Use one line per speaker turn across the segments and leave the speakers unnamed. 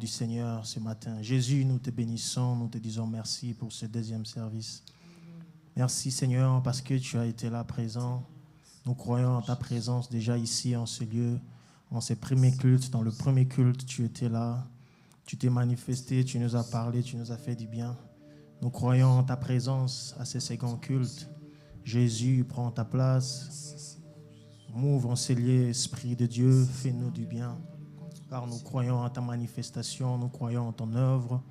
Du Seigneur ce matin. Jésus, nous te bénissons, nous te disons merci pour ce deuxième service. Merci Seigneur parce que tu as été là présent. Nous croyons en ta présence déjà ici en ce lieu, en ces premiers cultes. Dans le premier culte, tu étais là, tu t'es manifesté, tu nous as parlé, tu nous as fait du bien. Nous croyons en ta présence à ces seconds cultes. Jésus, prends ta place. Mouve en ces lieux, Esprit de Dieu, fais-nous du bien. Car nous croyons en ta manifestation, nous croyons en ton œuvre,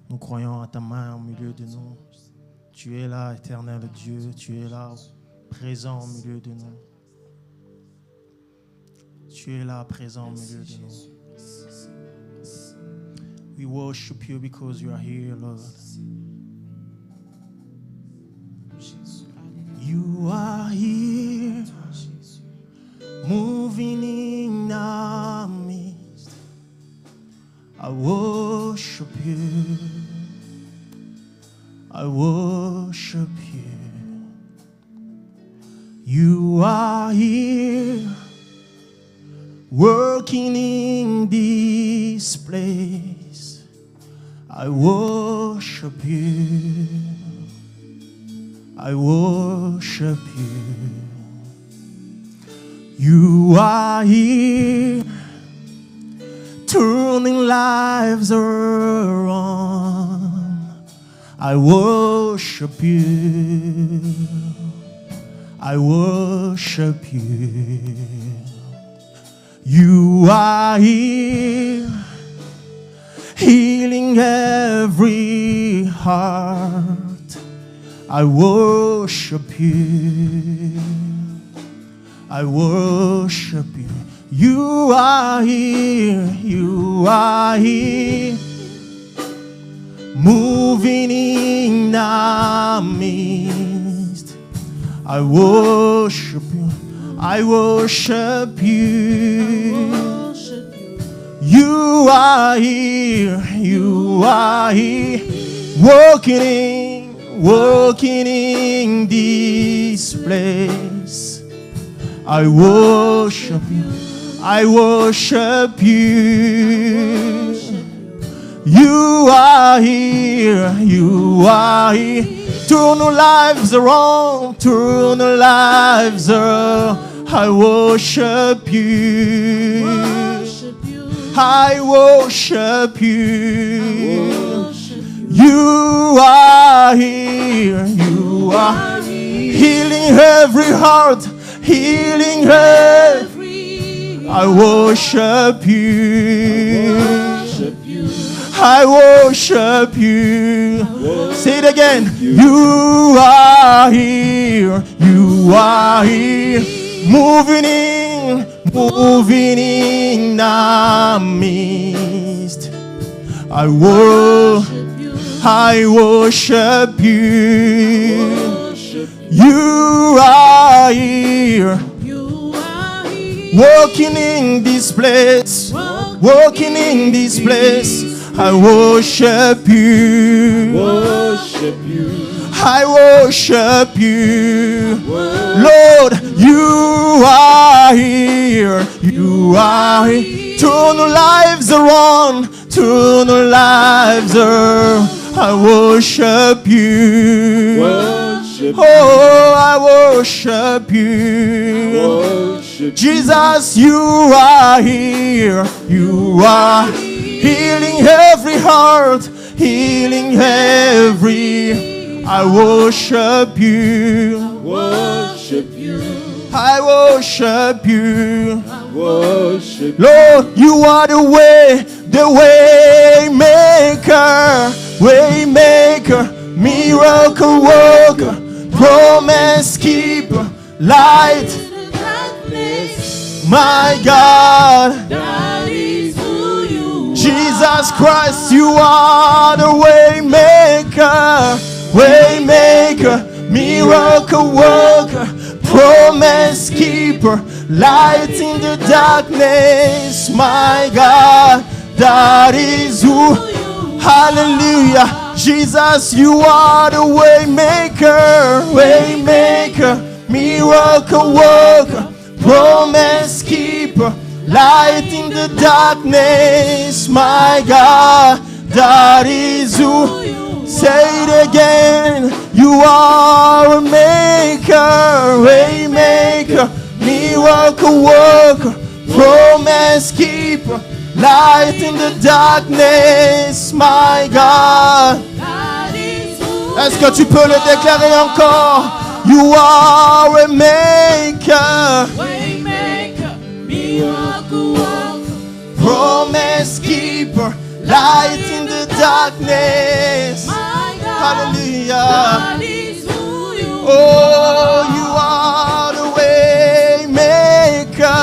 nous croyons en ta main au milieu de nous. Tu es là, éternel Dieu, tu es là, présent au milieu de nous. Tu es là, présent au milieu de nous. We worship you because you are here, Lord. You are here, moving in our midst. I worship you. I worship you. You are here, working in this place. I worship you. I worship you. You are here, turning lives around. I worship you. I worship you. You are here, healing every heart. I worship you. I worship you. You are here. You are here, moving in our midst. I worship you. I worship you. You are here. You are here, walking in this place. I worship you. I worship you. You are here. You are here. Turn our lives around. Turn our lives around. I worship you. I worship you. You are here. You are healing every heart. Healing every. I worship you. I worship you. Say it again. You are here. You are here, moving in our midst. I worship you. You are here, walking in this place. Walking in this place. I worship you. I worship you. Lord, you are here. You are here. Turn our lives around. Turn our lives around. I worship you. Oh, I worship you. Jesus, you are here. You are healing every heart. Healing every. I worship you. I worship you. Lord, you are the way maker, miracle worker, promise keeper, light. My God,
that is who you
Jesus Christ, you are the way maker, miracle worker, promise keeper, light in the darkness. My God, that is who. Hallelujah. Jesus, you are the way maker, miracle worker, promise keeper, Light in the darkness, my God, that is who. Say it again. You are a maker, way maker, miracle worker, promise keeper. Light in the darkness, my God. Est-ce que tu peux le déclarer encore? You are a maker,
miracle worker,
promise keeper. Light in the darkness. Hallelujah. Oh, you are the way maker,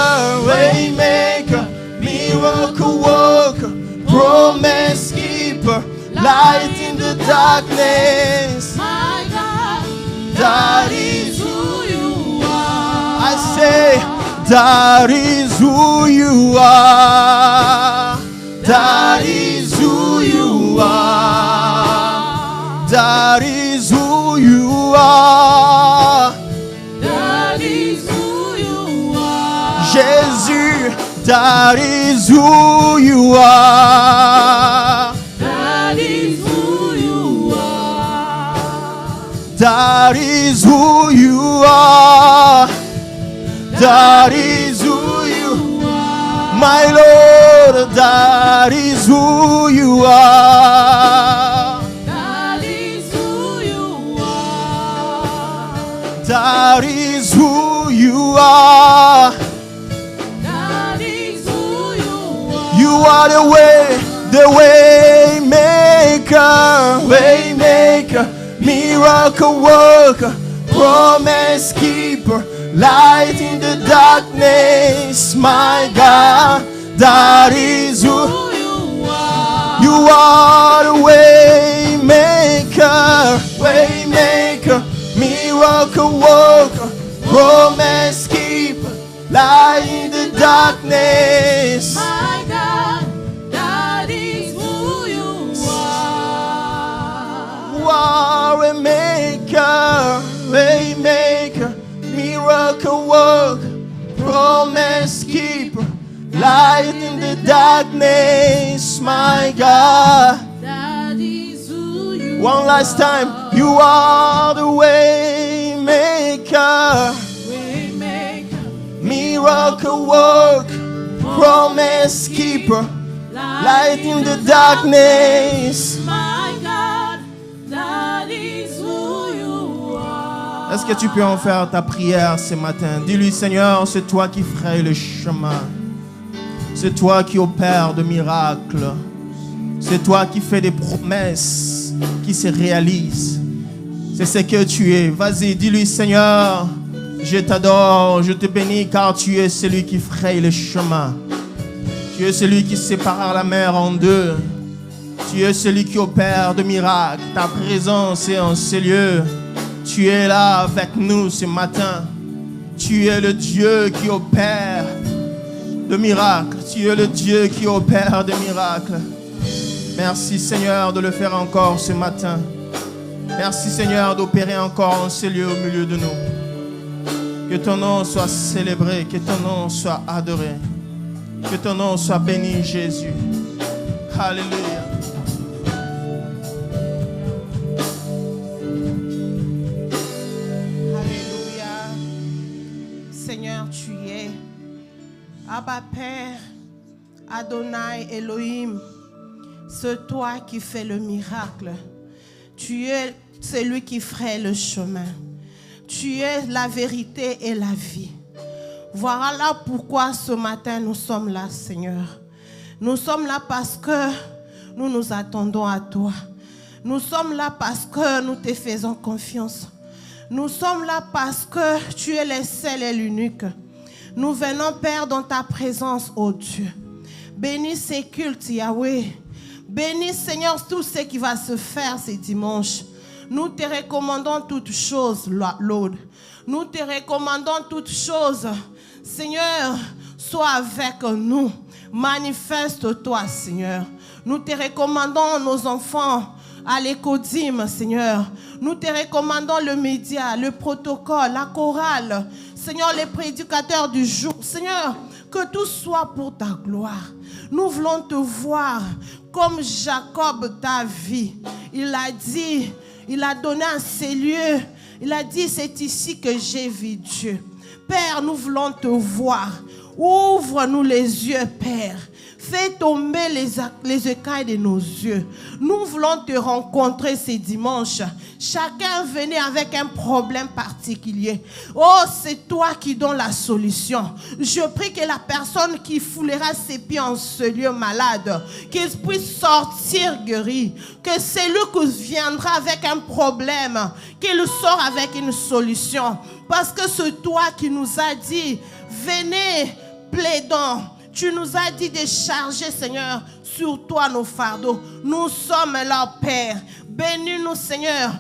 miracle worker, promise keeper. Light in the darkness. That is who you are. I say, that is who you are. That is who you are. That is who you are.
That is who you are.
Jésus, that is who you are.
That is who you are.
That is who you are. That is who you are. My Lord, that is who you are.
That is who you are.
That is who you are.
That is who you are.
You are the way maker, miracle worker, promise keeper, light in the darkness, my God. That is who
you are.
you are, the way maker, miracle worker, promise keeper, light in the darkness.
My God, that is who you are.
You are a maker, way maker, miracle worker, promise keeper, light in the darkness, my God.
That is who you
One last time, you are the way maker,
Waymaker,
miracle worker, promise keeper, light in the darkness.
my God, that is who you are.
Est-ce que tu peux en faire ta prière ce matin? Dis-lui, Seigneur, c'est toi qui fraye le chemin. C'est toi qui opères de miracles. C'est toi qui fais des promesses qui se réalisent. C'est ce que tu es. Vas-y, dis-lui, Seigneur, je t'adore, je te bénis car tu es celui qui fraye le chemin. Tu es celui qui sépare la mer en deux. Tu es celui qui opère de miracles. Ta présence est en ce lieu. Tu es là avec nous ce matin. Tu es le Dieu qui opère de miracles. Tu es le Dieu qui opère de miracles. Merci Seigneur de le faire encore ce matin. Merci Seigneur d'opérer encore en ce lieu au milieu de nous. Que ton nom soit célébré, que ton nom soit adoré. Que ton nom soit béni Jésus. Alléluia.
Seigneur, tu es Abba Père, Adonai Elohim. C'est toi qui fais le miracle. Tu es celui qui ferait le chemin. Tu es la vérité et la vie. Voilà pourquoi ce matin nous sommes là, Seigneur. Nous sommes là parce que nous nous attendons à toi. Nous sommes là parce que nous te faisons confiance. Nous sommes là parce que tu es le seul et l'unique. Nous venons, Père, dans ta présence, ô Dieu. Bénis ces cultes, Yahweh. Bénis, Seigneur, tout ce qui va se faire ce dimanche. Nous te recommandons toutes choses, Lord. Nous te recommandons toutes choses. Seigneur, sois avec nous. Manifeste-toi, Seigneur. Nous te recommandons nos enfants à l'écodime, Seigneur. Nous te recommandons le média, le protocole, la chorale. Seigneur, les prédicateurs du jour. Seigneur, Que tout soit pour ta gloire. Nous voulons te voir comme Jacob t'a vu. Il a dit, il a donné à ces lieux. Il a dit, c'est ici que j'ai vu Dieu. Père, nous voulons te voir. Ouvre-nous les yeux, Père. Fais tomber les écailles de nos yeux. Nous voulons te rencontrer ces dimanches. Chacun venait avec un problème particulier. Oh, c'est toi qui donnes la solution. Je prie que la personne qui foulera ses pieds en ce lieu malade, qu'il puisse sortir guéri. Que celui qui viendra avec un problème, qu'il sort avec une solution. Parce que c'est toi qui nous as dit, venez, plaidons. Tu nous as dit de charger, Seigneur, sur toi nos fardeaux. Nous sommes là, Père. Bénis-nous, Seigneur.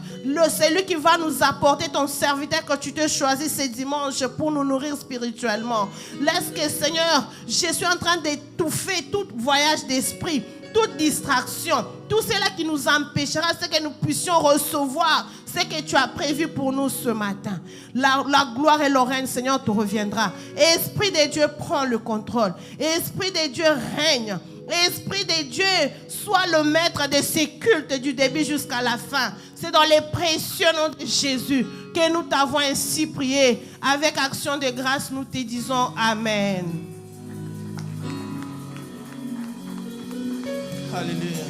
C'est lui qui va nous apporter ton serviteur que tu te choisis ce dimanche pour nous nourrir spirituellement. Laisse que, Seigneur, je suis en train d'étouffer tout voyage d'esprit, toute distraction, tout cela qui nous empêchera, c'est que nous puissions recevoir ce que tu as prévu pour nous ce matin. La gloire et le règne, Seigneur, te reviendra. Esprit de Dieu, prends le contrôle. Esprit de Dieu, règne. Esprit de Dieu, sois le maître de ces cultes du début jusqu'à la fin. C'est dans les précieux noms de Jésus que nous t'avons ainsi prié. Avec action de grâce, nous te disons Amen.
Alléluia.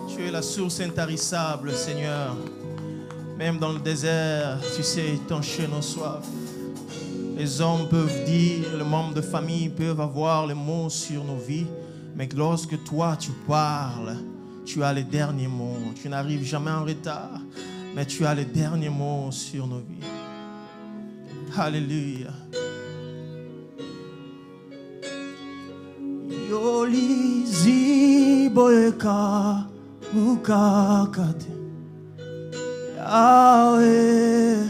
Tu es la source intarissable, Seigneur. Même dans le désert, tu sais étancher nos soifs. Les hommes peuvent dire, les membres de famille peuvent avoir les mots sur nos vies, mais lorsque toi tu parles, tu as les derniers mots. Tu n'arrives jamais en retard, mais tu as les derniers mots sur nos vies. Alléluia. Yolizi boyeka mukakate Yahweh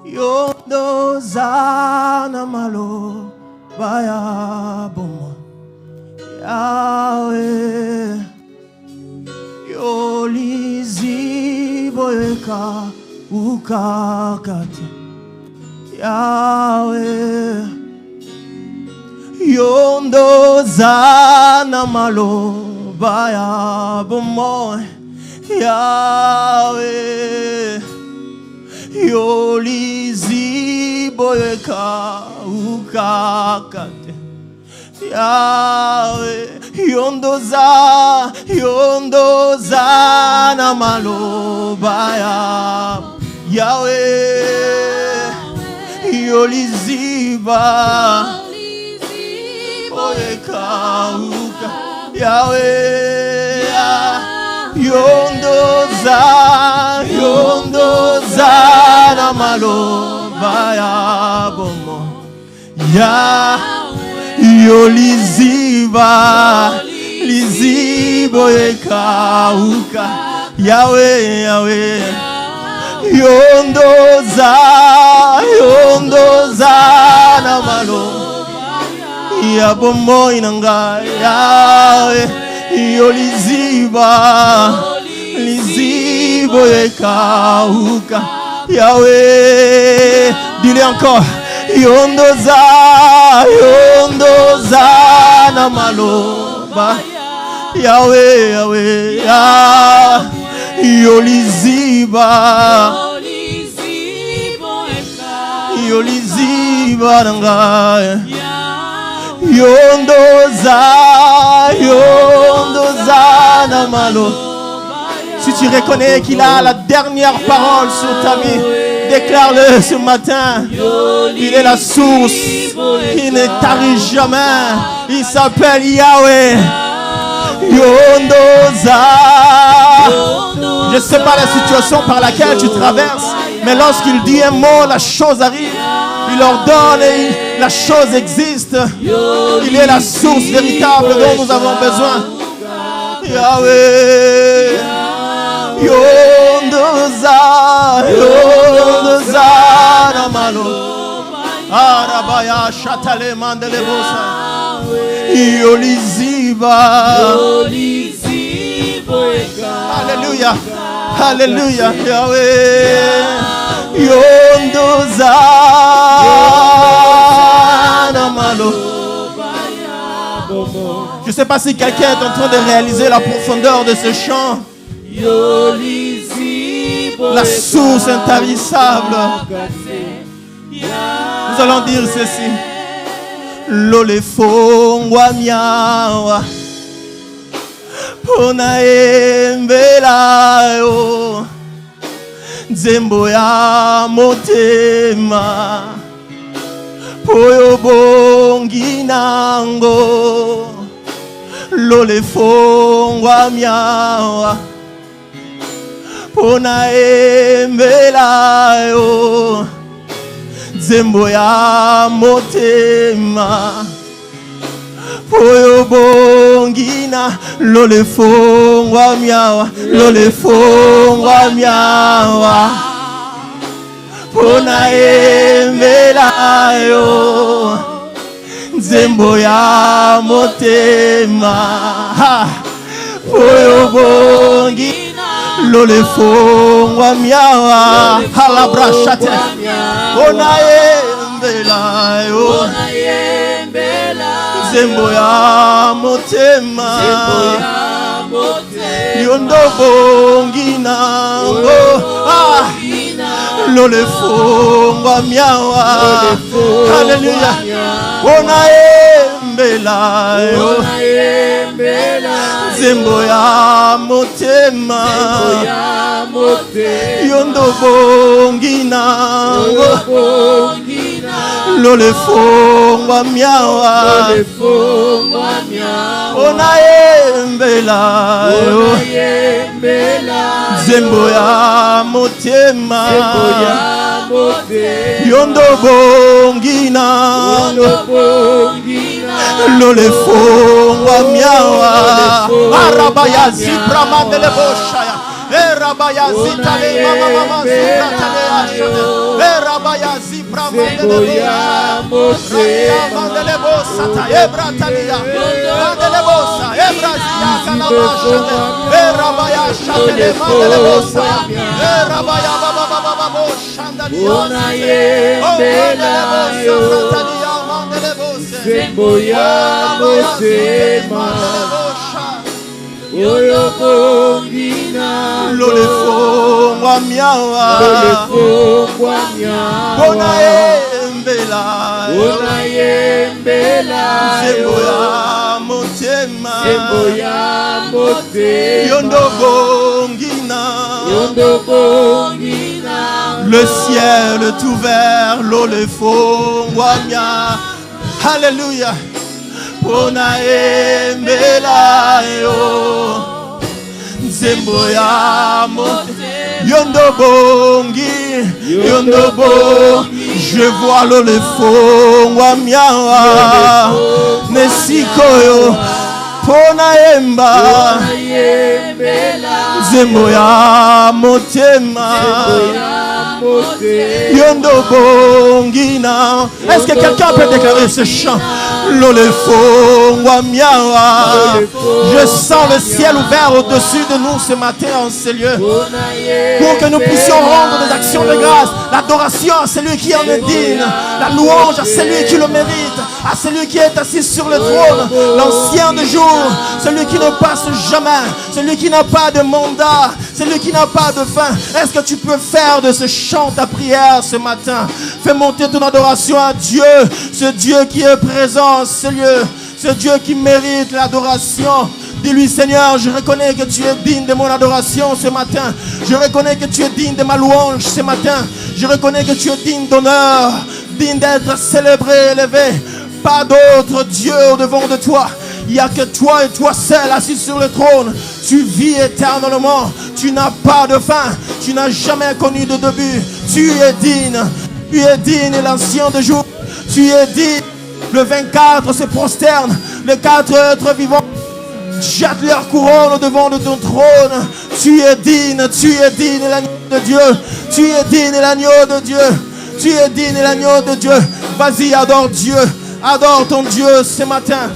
Yondo zana malo baya bomo Yahweh Yolizi boyeka mukakate Yahweh Yondo zana malo baya bomo Yahweh Yolizi boyeka ukakate Yahweh Yondo zana malo baya Yahweh Yolizi ba Yahweh Yondo na malo baya bomo Yoliziba lizibo ekauka Yahweh Yondo na malo ya bomo inanga Yahweh lizibo ekauka Yahweh, dis-le encore. Yondoza na maloba Yahweh Yoliziba nanga Yondoza na malo. Si tu reconnais qu'il a la dernière parole sur ta vie, déclare-le ce matin. Il est la source qui ne tarit jamais. Il s'appelle Yahweh. Yondoza. Je ne sais pas la situation par laquelle tu traverses, mais lorsqu'il dit un mot, la chose arrive. Il ordonne et la chose existe. Il est la source véritable dont nous avons besoin. Yahweh. Yondoza na malo Arabaya shatale mandele bosa Yoliziba Alléluia Yahweh Yondoza Je ne sais pas si quelqu'un est en train de réaliser la profondeur de ce chant. La source intarissable. Nous allons dire ceci. L'olefongwa miawa pona embela yo nzembo ya motema poyo bongi nango l'olefongwa miawa pona embela yo nzembo ya motema poyo bongina lolefongwa miawa lolefongwa miawa pona emela yo nzembo ya motema poyo bongina lolefongwa miawa halabrashate pona embela yo nzembo ya motema yondo bongi nango lolefongwa miawa haleluya pona embela yo nzembo ya motema yondo bongi nango lolefongwa miawa ona embela yo nzembo ya motema yondo bongi nango lolefongwa miawa arabaya zibramandele boshaya erabaya zitale mama zitale ashade erabaya zibramandele mandele bosa ebratalia mandele bosa ebrazia kalabashade erabaya shade mandele bosa erabaya baba boshandalia mandele bosa bratalia mandele bosa
semboya motema
lolefongwa miawa pona embela nzembo ya motema yondo bongi nango le ciel est ouvert lolefongwa miawa haleluya pona embela yo nzembo ya motema yondo bongi je vois lolefongwa miawa nesikoyo pona emba nzembo ya motema yondo bongi na. Est-ce que quelqu'un peut déclarer ce chant? Lolefongwa miawa. Je sens le ciel ouvert au-dessus de nous ce matin en ces lieux, pour que nous puissions rendre des actions de grâce, l'adoration à celui qui en est digne, la louange à celui qui le mérite, à celui qui est assis sur le trône, l'ancien de jour, celui qui ne passe jamais, celui qui n'a pas de mandat, celui qui n'a pas de fin. Est-ce que tu peux faire de ce chant ta prière ce matin? Fais monter ton adoration à Dieu, ce Dieu qui est présent, ce Dieu qui mérite l'adoration. Dis-lui: Seigneur, je reconnais que tu es digne de mon adoration ce matin. Je reconnais que tu es digne de ma louange ce matin. Je reconnais que tu es digne d'honneur, digne d'être célébré, élevé. Pas d'autre Dieu au-devant de toi. Il n'y a que toi et toi seul assis sur le trône. Tu vis éternellement. Tu n'as pas de fin. Tu n'as jamais connu de début. Tu es digne. Tu es digne, l'ancien de jour. Tu es digne. Le 24 se prosterne. Les 4 êtres vivants jettent leur couronne devant de ton trône. Tu es digne, l'agneau de Dieu. Tu es digne, l'agneau de Dieu. Tu es digne, l'agneau de Dieu. Vas-y, adore Dieu. Adore ton Dieu ce matin.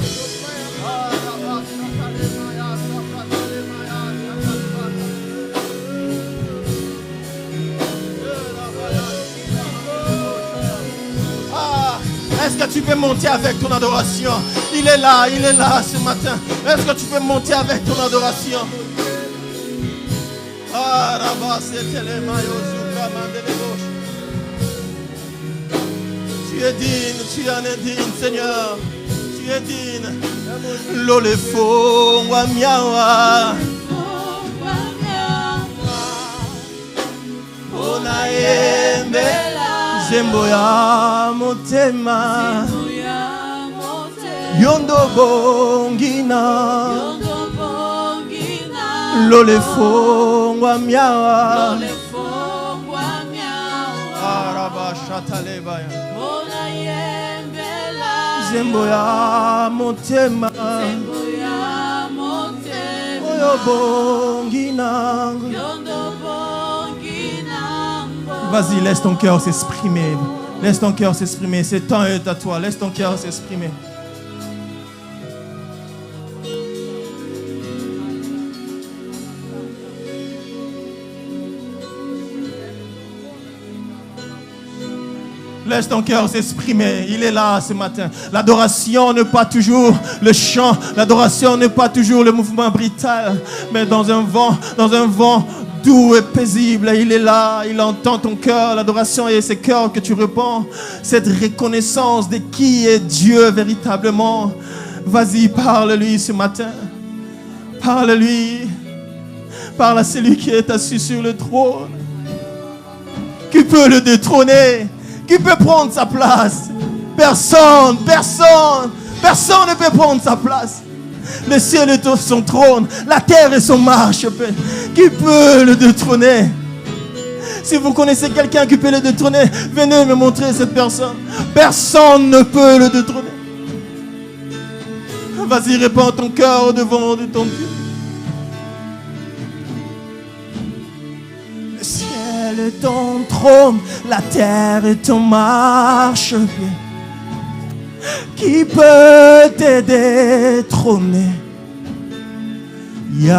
Est-ce que que tu peux monter avec ton adoration? Il est là ce matin. Est-ce que tu peux monter avec ton adoration? Tu es digne, tu en es digne, Seigneur. Tu es digne. L'olefo wa miawa. Onaembe zembo ya motema. Yondo bongina. L'olefo wa miawa. Araba shatalebaya. Zembo ya motema. Oyo bongina. Vas-y, laisse ton cœur s'exprimer. Laisse ton cœur s'exprimer. Ce temps est à toi. Laisse ton cœur s'exprimer. Laisse ton cœur s'exprimer. Il est là ce matin. L'adoration n'est pas toujours le chant. L'adoration n'est pas toujours le mouvement brutal. Mais dans un vent doux et paisible. Il est là. Il entend ton cœur. L'adoration est ce cœur que tu réponds. Cette reconnaissance de qui est Dieu véritablement. Vas-y, parle-lui ce matin. Parle-lui. Parle à celui qui est assis sur le trône. Qui peut le détrôner? Qui peut prendre sa place? Personne ne peut prendre sa place. Le ciel est son trône, la terre est son marchepied. Qui peut le détrôner? Si vous connaissez quelqu'un qui peut le détrôner, venez me montrer cette personne. Personne ne peut le détrôner. Vas-y, répands ton cœur au devant de ton Dieu. Le ciel est ton trône, la terre est ton marchepied. Qui peut te détrôner? Yahweh.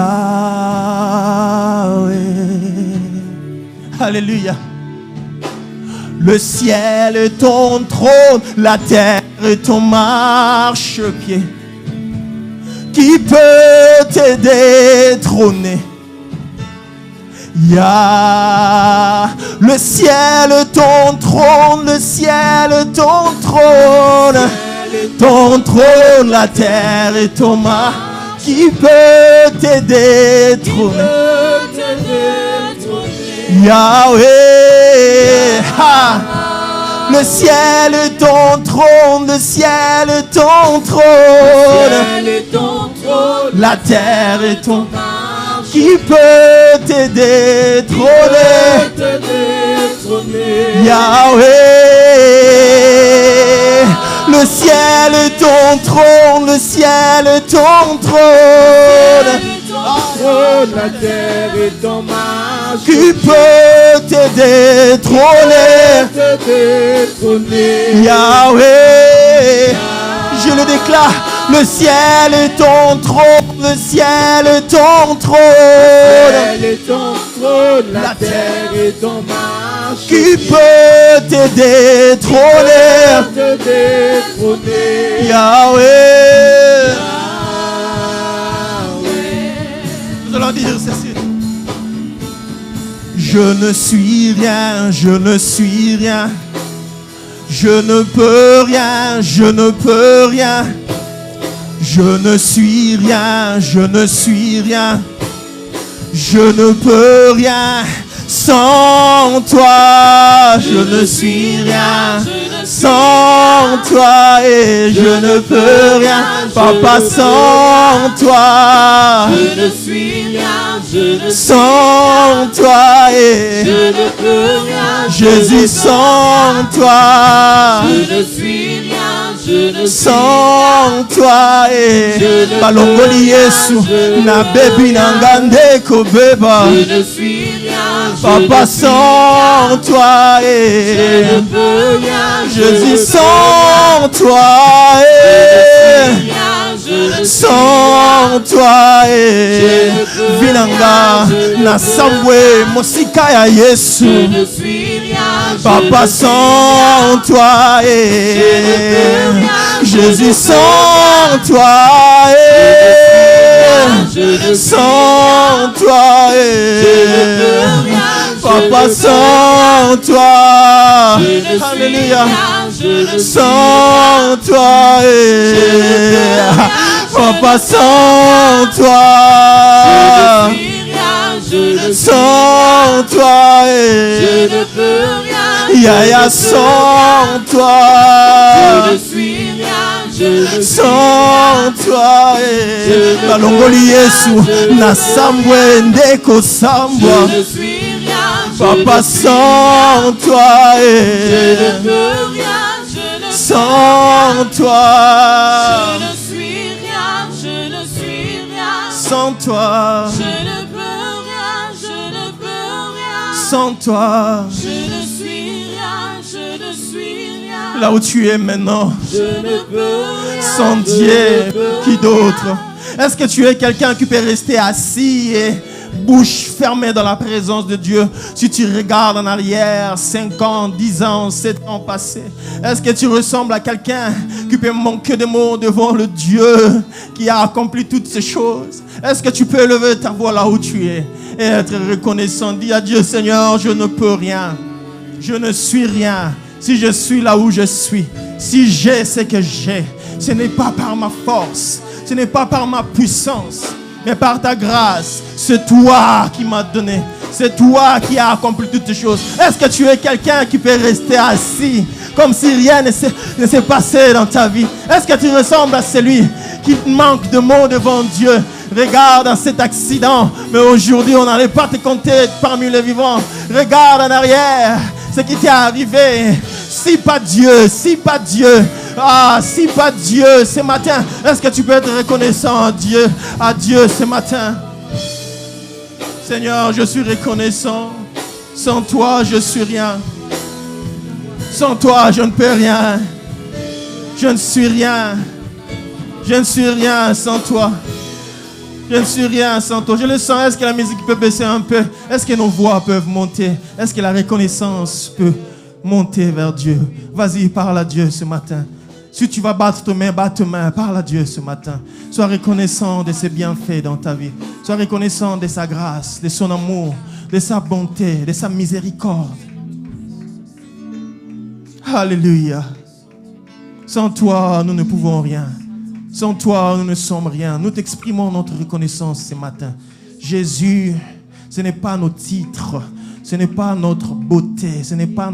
Alléluia. Le ciel est ton trône, la terre est ton marchepied. Qui peut te détrôner? Le ciel est ton trône, le ciel est ton trône. Ton trône, la terre est ton mât. Qui peut te détrôner? Yahweh. Le ciel est ton trône, le ciel est ton trône. La terre est ton mât. Qui peut te détrôner? Yahweh. Le ciel est ton trône, le ciel est ton trône. La terre est ton marche. Qui peut te détrôner? Yahweh. Je le déclare. Le ciel est ton trône, le ciel est ton trône. Le ciel est ton trône, la terre est ton marche. Qui peut te détrôner? Yahweh. Nous allons dire ceci. Je ne suis rien, je ne suis rien. Je ne peux rien, je ne peux rien. Je ne suis rien, je ne suis rien. Je ne peux rien sans toi. Je ne suis rien sans toi et je ne peux rien, Papa, sans toi.
Je ne suis rien, je ne
sans toi et
je ne peux rien.
Jésus, sans toi.
Je ne suis rien, je ne
sans toi et balongoli Yesu na bebi nangande kobeba.
Je ne suis rien,
Papa, sans toi et
je ne peux rien.
Jésus, sans toi et sans toi et vinanga na samwe mosika ya Yesu.
Je ne suis rien,
Papa, sans toi, Jésus, sans toi, sans toi, Papa, sans toi, alléluia, sans toi, Papa, sans toi, sans toi, Yaya, sans toi, sans toi, balongoli Yesu, nasambwe ndeko sambwa, Papa, sans toi, sans toi, sans toi, sans toi, là où tu es maintenant, sans Dieu, qui d'autre? Est-ce que tu es quelqu'un qui peut rester assis et bouche fermée dans la présence de Dieu? Si tu regardes en arrière, 5 ans, 10 ans, 7 ans passés, est-ce que tu ressembles à quelqu'un qui peut manquer de mots devant le Dieu qui a accompli toutes ces choses? Est-ce que tu peux lever ta voix là où tu es et être reconnaissant? Dis à Dieu: Seigneur, je ne peux rien, je ne suis rien. Si je suis là où je suis, si j'ai ce que j'ai, ce n'est pas par ma force, ce n'est pas par ma puissance, mais par ta grâce. C'est toi qui m'as donné, c'est toi qui as accompli toutes ces choses. Est-ce que tu es quelqu'un qui peut rester assis comme si rien ne s'est passé dans ta vie? Est-ce que tu ressembles à celui qui manque de mots devant Dieu? Regarde dans cet accident, mais aujourd'hui on n'allait pas te compter parmi les vivants. Regarde en arrière ce qui t'est arrivé. Si pas Dieu, si pas Dieu, si pas Dieu ce matin, est-ce que tu peux être reconnaissant à Dieu ce matin? Seigneur, je suis reconnaissant. Sans toi, je suis rien. Sans toi, je ne peux rien. Je ne suis rien. Je ne suis rien sans toi. Je ne suis rien sans toi. Je le sens. Est-ce que la musique peut baisser un peu? Est-ce que nos voix peuvent monter? Est-ce que la reconnaissance peut monter vers Dieu? Vas-y, parle à Dieu ce matin. Si tu vas battre ta main, parle à Dieu ce matin. Sois reconnaissant de ses bienfaits dans ta vie. Sois reconnaissant de sa grâce, de son amour, de sa bonté, de sa miséricorde. Alléluia. Sans toi, nous ne pouvons rien. Sans toi, nous ne sommes rien. Nous t'exprimons notre reconnaissance ce matin. Jésus, ce n'est pas nos titres, ce n'est pas notre beauté, ce n'est pas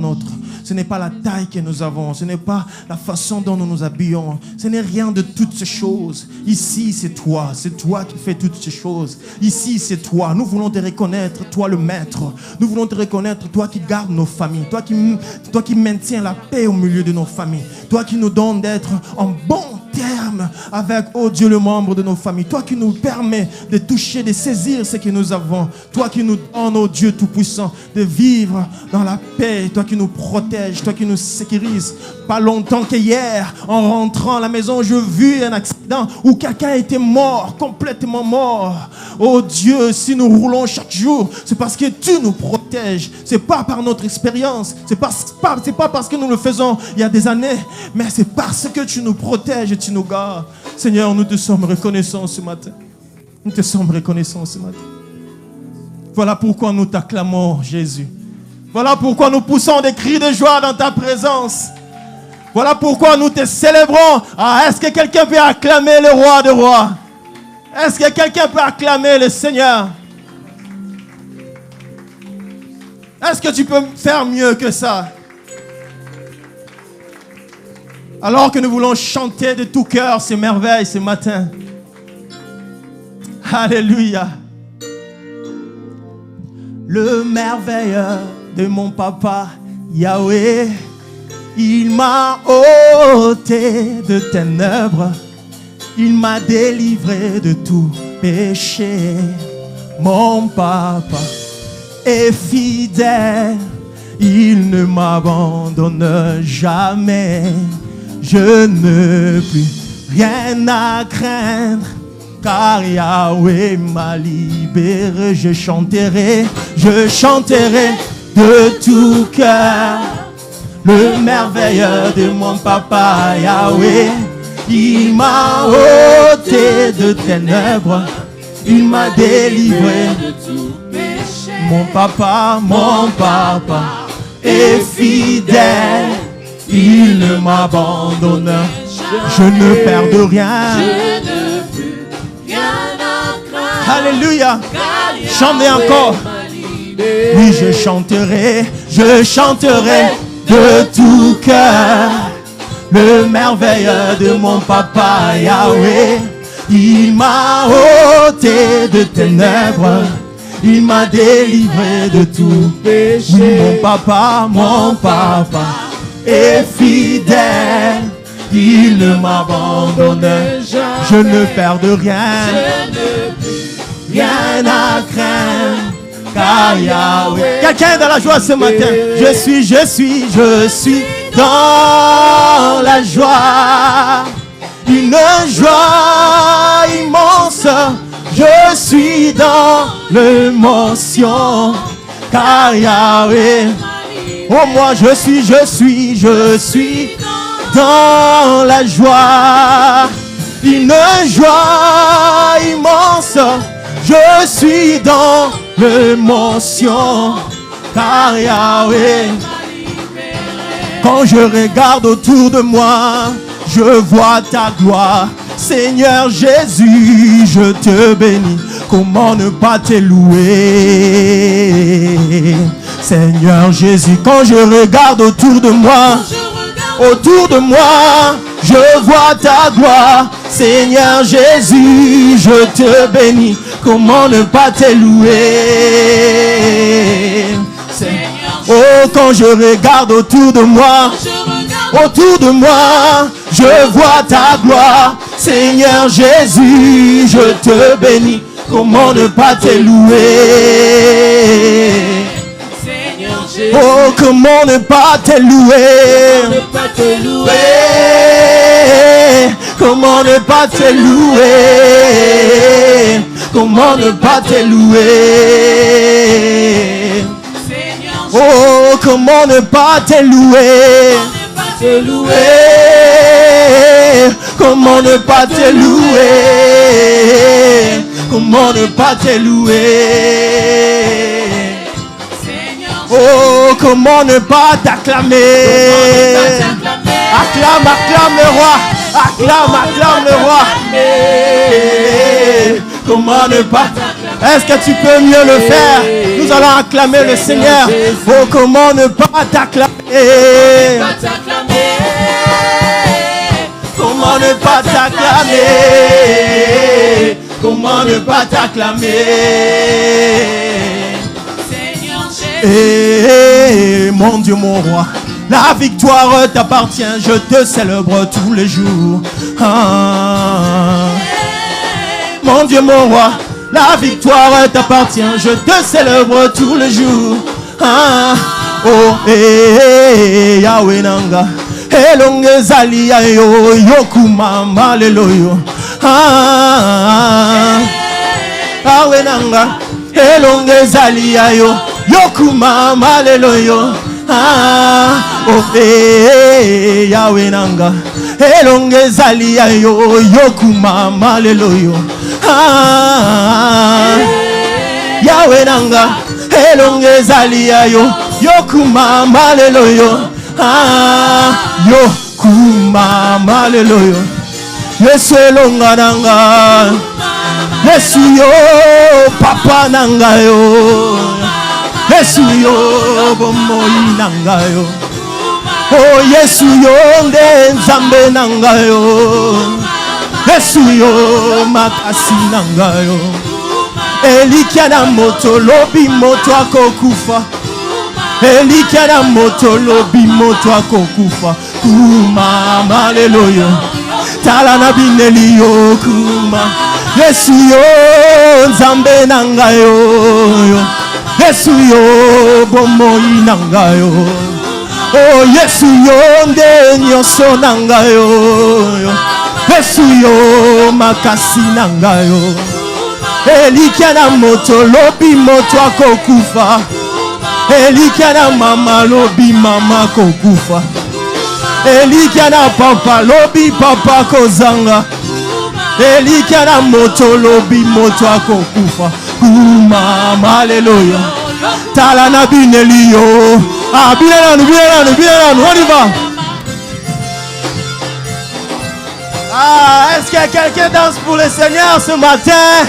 la taille que nous avons, ce n'est pas la façon dont nous nous habillons, ce n'est rien de toutes ces choses. Ici, c'est toi qui fais toutes ces choses. Ici, c'est toi. Nous voulons te reconnaître, toi le maître. Nous voulons te reconnaître, toi qui gardes nos familles, toi qui maintiens la paix au milieu de nos familles, toi qui nous donnes d'être en bon terme avec, oh Dieu, le membre de nos familles. Toi qui nous permets de toucher, de saisir ce que nous avons. Toi qui nous donnes, oh Dieu Tout-Puissant, de vivre dans la paix. Toi qui nous protèges, toi qui nous sécurises. Pas longtemps qu'hier, en rentrant à la maison, je vis un accident où quelqu'un était mort, complètement mort. Oh Dieu, si nous roulons chaque jour, c'est parce que tu nous protèges. C'est pas par notre expérience, c'est pas parce que nous le faisons il y a des années, mais c'est parce que tu nous protèges et tu nous gardes. Seigneur, nous te sommes reconnaissants ce matin. Nous te sommes reconnaissants ce matin. Voilà pourquoi nous t'acclamons, Jésus. Voilà pourquoi nous poussons des cris de joie dans ta présence. Voilà pourquoi nous te célébrons. Est-ce que quelqu'un peut acclamer le roi des rois? Est-ce que quelqu'un peut acclamer le Seigneur? Est-ce que tu peux faire mieux que ça? Alors que nous voulons chanter de tout cœur ces merveilles ce matin. Alléluia. Le merveilleux de mon papa, Yahweh, il m'a ôté de ténèbres, il m'a délivré de tout péché. Mon papa est fidèle, il ne m'abandonne jamais. Je n'ai plus rien à craindre, car Yahweh m'a libéré. Je chanterai de tout cœur. Le merveilleux de mon papa Yahweh, il m'a ôté de ténèbres, il m'a délivré de tout péché. Mon papa est fidèle, il ne m'abandonne, je ne perds de rien. Alléluia. Chantez encore. Oui, je chanterai de tout cœur le merveilleux de mon papa Yahweh. Il m'a ôté de ténèbres, il m'a délivré de tout péché. Oui, mon papa est fidèle, il ne m'abandonne, je ne perds de rien, rien à craindre, car Yahweh. Quelqu'un dans la joie ce matin? Je suis dans la joie, une joie immense. Je suis dans l'émotion, car Yahweh. Oh, moi je suis dans la joie, une joie immense. Je suis dans l'émotion, car Yahweh. Quand je regarde autour de moi, je vois ta gloire. Seigneur Jésus, je te bénis. Comment ne pas te louer? Seigneur Jésus, quand je regarde autour de moi, je vois ta gloire. Seigneur Jésus, je te bénis. Comment ne pas te louer? Oh, quand je regarde autour de moi, je vois ta gloire. Seigneur Jésus, je te bénis. Comment ne pas te louer? Oh, comment ne pas te louer? Comment ne pas te louer? Comment ne pas te louer? Oh, comment ne pas te louer? Comment ne pas te louer? Comment ne pas te louer? Oh, comment ne pas t'acclamer? Acclame, acclame le roi. Acclame, acclame le roi. Comment ne pas? Est-ce que tu peux mieux le faire? Nous allons acclamer le Seigneur. Oh, comment ne pas t'acclamer? Comment ne pas t'acclamer? Comment ne pas t'acclamer? Eh, mon Dieu, mon roi, la victoire t'appartient, je te célèbre tous les jours. Mon Dieu, mon roi, la victoire t'appartient, je te célèbre tous les jours. Oh, Yahweh Nanga, Elonge Zali Ayo, Yokuma Maleloyo. Yahweh Nanga, Elonge Zali Ayo, Yokuma Maleloyo. Oh, Yahweh Nanga, Elonge Zali Ayo, Yokuma Maleloyo. Yahweh Nanga, Elonge Zali Ayo, Yokuma Maleloyo. Yokuma Maleloyo. Yesu Elonga Nanga, Yesu yo Papa Nanga yo, Yesu yo Bomoi Nanga yo. Oh, Yesu yo Nde Nzambe Nanga yo, Yesu yo Makasi Nanga yo. Elikia na moto lobi moto akokufa, Elikia na moto lobi moto akokufa. Kuma Maleloyo, tala na bineli yo kuma. Yesu yo Nzambe Nanga yo, Yesu yo Bomoi Nanga yo. Oh, Yesu yo Nde Nyonso Nanga yo, Yesu yo Makasi Nanga yo. Elikia na moto lobi moto akokufa, Elikana mama lobi mama kokufa. Elikana papa lobi papa kozanga. Elikana moto lobi moto akokufa. Mama haleluya. Tala na binelio. Ah bien, on y va. Ah, est-ce que quelqu'un danse pour le Seigneur ce matin?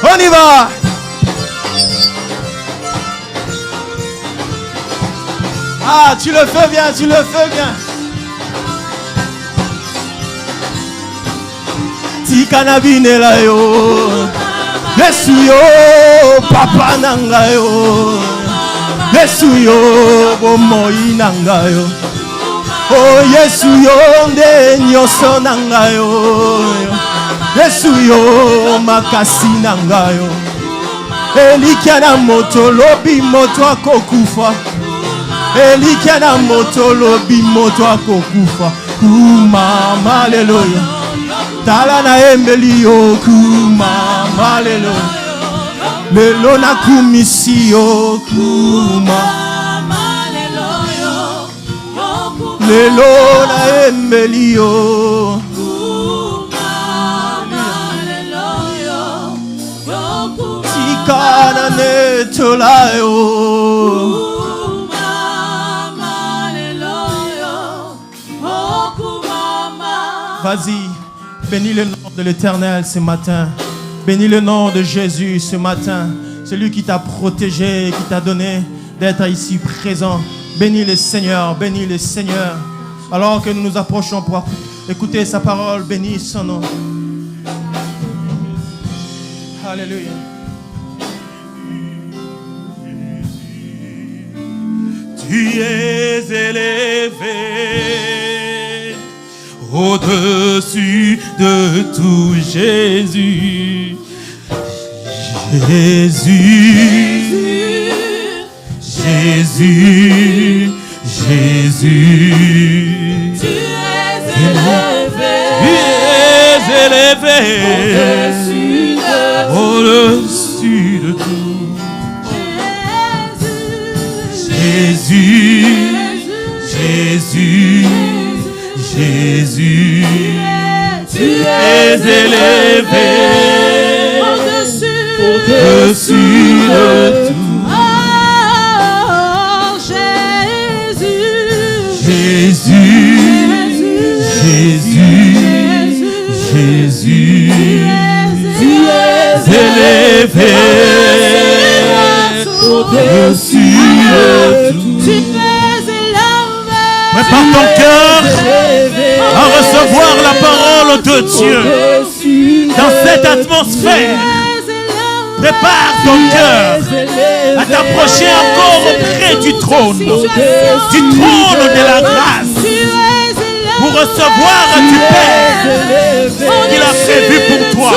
On y va. Ah, tu le fais bien, tu le fais bien. Tikana binela yo. Yesu yo, papa nanga yo. Yesu yo, bomoi nanga yo. Oh Yesu yo, nde nyoso nanga yo. Yesu yo, makasi nanga yo. Elikana moto lobi moto akokufa. Elikana moto lobi moto akokufa. Mama haleluya. Tala na embeli yo kuma haleluya. Lelo na kumisi yo kuma. Lelo na embeli yo. Tikana netola yo. Vas-y, bénis le nom de l'Éternel ce matin. Bénis le nom de Jésus ce matin. Celui qui t'a protégé, qui t'a donné d'être ici présent. Bénis le Seigneur, bénis le Seigneur. Alors que nous nous approchons pour écouter sa parole, bénis son nom. Alléluia.
Tu es élevé au-dessus de tout, Jésus. Jésus, Jésus, Jésus.
Tu es élevé,
tu es élevé au-dessus de tout. Jésus, Jésus, Jésus, tu es élevé au-dessus de tout.
Oh, Jésus,
Jésus, Jésus, Jésus, tu es élevé au-dessus de tout. Prépare ton cœur à recevoir la parole de Dieu dans cette atmosphère. Prépare ton cœur à t'approcher encore auprès du trône de la grâce, pour recevoir du Père qu'il a prévu pour toi.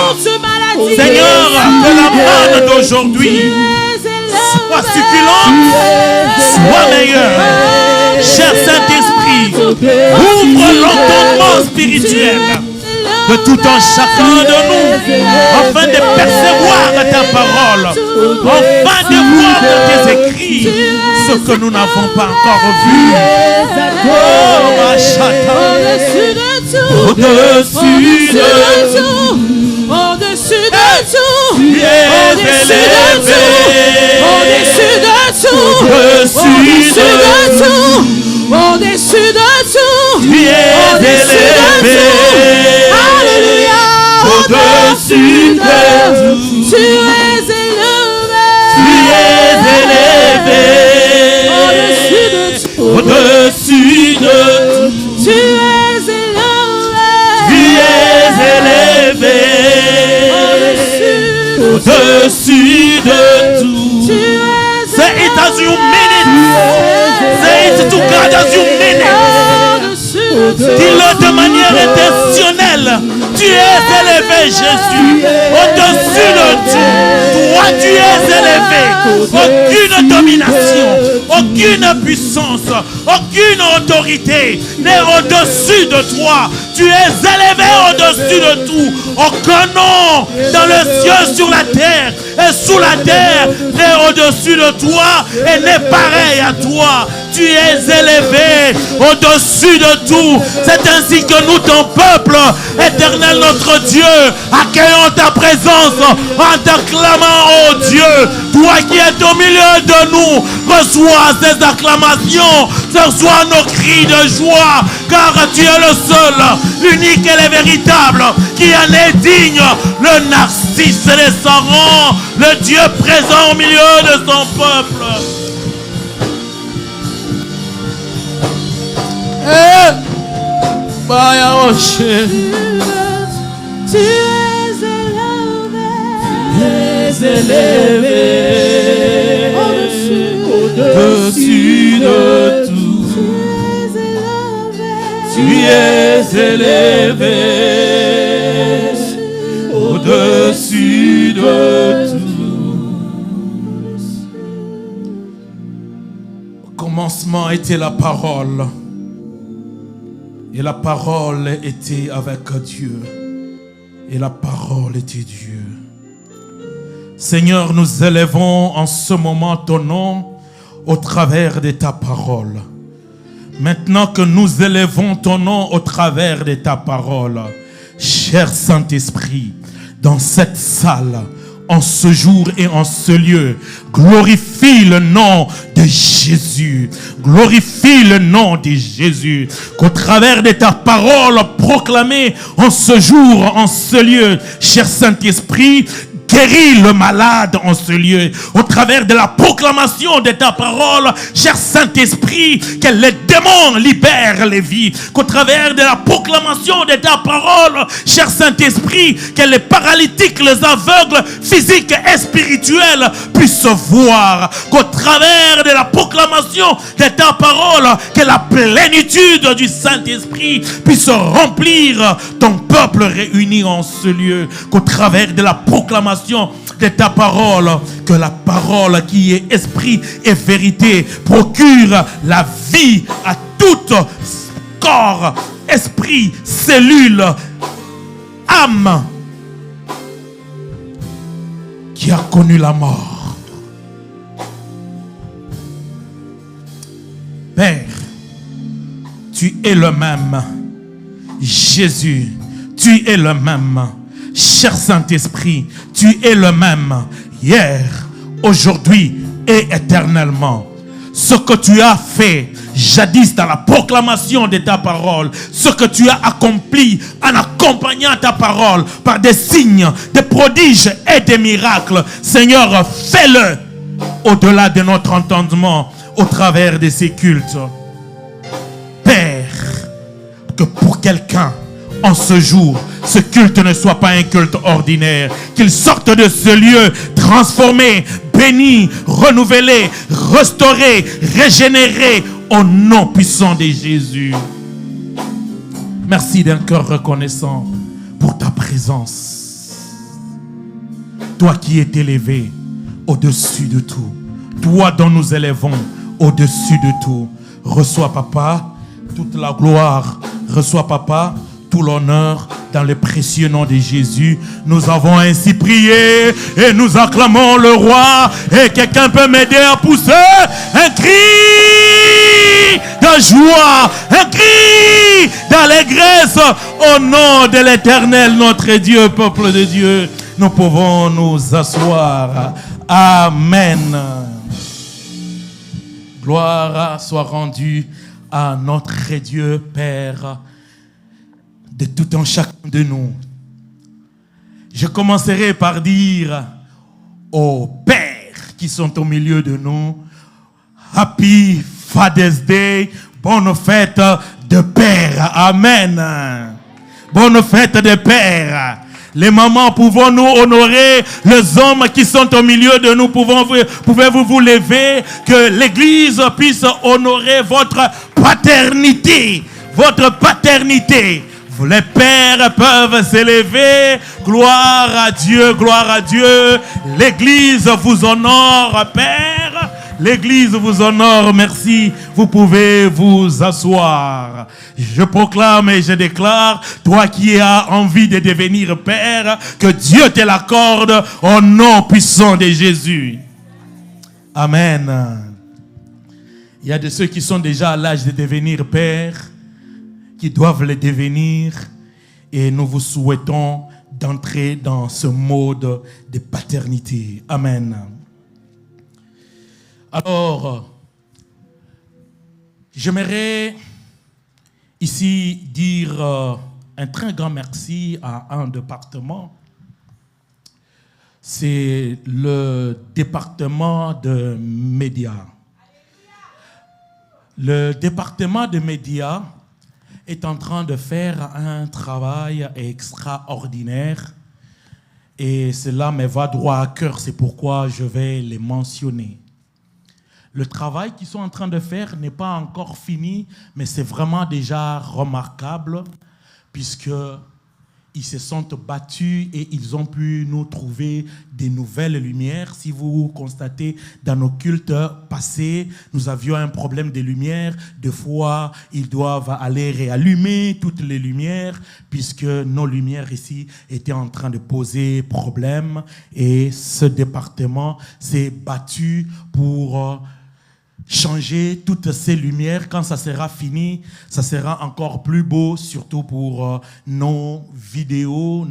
Seigneur, que la manne d'aujourd'hui soit succulente, soit meilleure. Cher Saint-Esprit, ouvre l'entendement spirituel de tout un chacun de nous, afin de percevoir ta parole, afin de voir dans tes écrits ce que nous n'avons pas encore vu. Oh, ma chata, au-dessus de tout,
au-dessus de tout,
tu es élevé,
au-dessus de tout,
au-dessus de tout,
au-dessus de tout,
tu es élevé,
alléluia,
au-dessus de tout,
tu es élevé,
au-dessus de tout,
tu es
élevé, au-dessus de tout. Say it as you mean it. Say it to God as you mean it. Dis-le de manière intentionnelle. Tu es élevé, Jésus, au-dessus de tout. Toi, tu es élevé. Aucune domination, aucune puissance, aucune autorité n'est au-dessus de toi. Tu es élevé au-dessus de tout. Aucun nom dans le ciel, sur la terre et sous la terre n'est au-dessus de toi et n'est pareil à toi. Tu es élevé au-dessus de tout. C'est ainsi que nous, ton peuple, éternel notre Dieu, accueillons ta présence en t'acclamant, oh Dieu. Toi qui es au milieu de nous, reçois ces acclamations, reçois nos cris de joie, car tu es le seul, l'unique et le véritable, qui en est digne, le narcisse des sarons, le Dieu présent au milieu de son peuple.
Tu es élevé au-dessus de tout. Tu es élevé au-dessus de tout.
Au commencement était la parole. Et la parole était avec Dieu. Et la parole était Dieu. Seigneur, nous élevons en ce moment ton nom au travers de ta parole. Maintenant que nous élevons ton nom au travers de ta parole, cher Saint-Esprit, dans cette salle, en ce jour et en ce lieu, glorifie le nom de Jésus. Glorifie le nom de Jésus. Qu'au travers de ta parole proclamée en ce jour, en ce lieu, cher Saint-Esprit, guéris le malade en ce lieu. Au travers de la proclamation de ta parole, cher Saint-Esprit, que les démons libèrent les vies. Qu'au travers de la proclamation de ta parole, cher Saint-Esprit, que les paralytiques, les aveugles, physiques et spirituels puissent voir. Qu'au travers de la proclamation de ta parole, que la plénitude du Saint-Esprit puisse remplir ton peuple réuni en ce lieu. Qu'au travers de la proclamation de ta parole, que la parole qui est esprit et vérité procure la vie à tout corps, esprit, cellule, âme qui a connu la mort. Père, tu es le même. Jésus, tu es le même. Cher Saint-Esprit, tu es le même hier, aujourd'hui et éternellement. Ce que tu as fait jadis dans la proclamation de ta parole, ce que tu as accompli en accompagnant ta parole par des signes, des prodiges et des miracles, Seigneur, fais-le au-delà de notre entendement, au travers de ces cultes. Père, que pour quelqu'un, en ce jour, ce culte ne soit pas un culte ordinaire, qu'il sorte de ce lieu transformé, béni, renouvelé, restauré, régénéré au nom puissant de Jésus. Merci d'un cœur reconnaissant pour ta présence. Toi qui es élevé au-dessus de tout, toi dont nous élevons au-dessus de tout, reçois, Papa, toute la gloire. Reçois, Papa, tout l'honneur dans le précieux nom de Jésus. Nous avons ainsi prié et nous acclamons le roi. Et quelqu'un peut m'aider à pousser un cri de joie, un cri d'allégresse au nom de l'Éternel, notre Dieu, peuple de Dieu. Nous pouvons nous asseoir. Amen. Gloire soit rendue à notre Dieu Père de tout un chacun de nous. Je commencerai par dire aux pères qui sont au milieu de nous, Happy Father's Day, bonne fête de père. Amen. Bonne fête de père. Les mamans, pouvons-nous honorer les hommes qui sont au milieu de nous? Pouvez-vous vous lever, que l'Église puisse honorer votre paternité, votre paternité. Les pères peuvent s'élever. Gloire à Dieu, gloire à Dieu. L'Église vous honore, Père. L'église vous honore, merci. Vous pouvez vous asseoir. Je proclame et je déclare, toi qui as envie de devenir père, que Dieu te l'accorde au nom puissant de Jésus. Amen. Il y a de ceux qui sont déjà à l'âge de devenir père, qui doivent le devenir, et nous vous souhaitons d'entrer dans ce mode de paternité. Amen. Alors, j'aimerais ici dire un très grand merci à un département. C'est le département de médias. Le département de médias est en train de faire un travail extraordinaire et cela me va droit à cœur, c'est pourquoi je vais les mentionner. Le travail qu'ils sont en train de faire n'est pas encore fini, mais c'est vraiment déjà remarquable puisque ils se sont battus et ils ont pu nous trouver des nouvelles lumières. Si vous constatez dans nos cultes passés, nous avions un problème de lumière. Des fois, ils doivent aller réallumer toutes les lumières puisque nos lumières ici étaient en train de poser problème. Et ce département s'est battu pour changer toutes ces lumières. Quand ça sera fini, ça sera encore plus beau, surtout pour nos vidéos,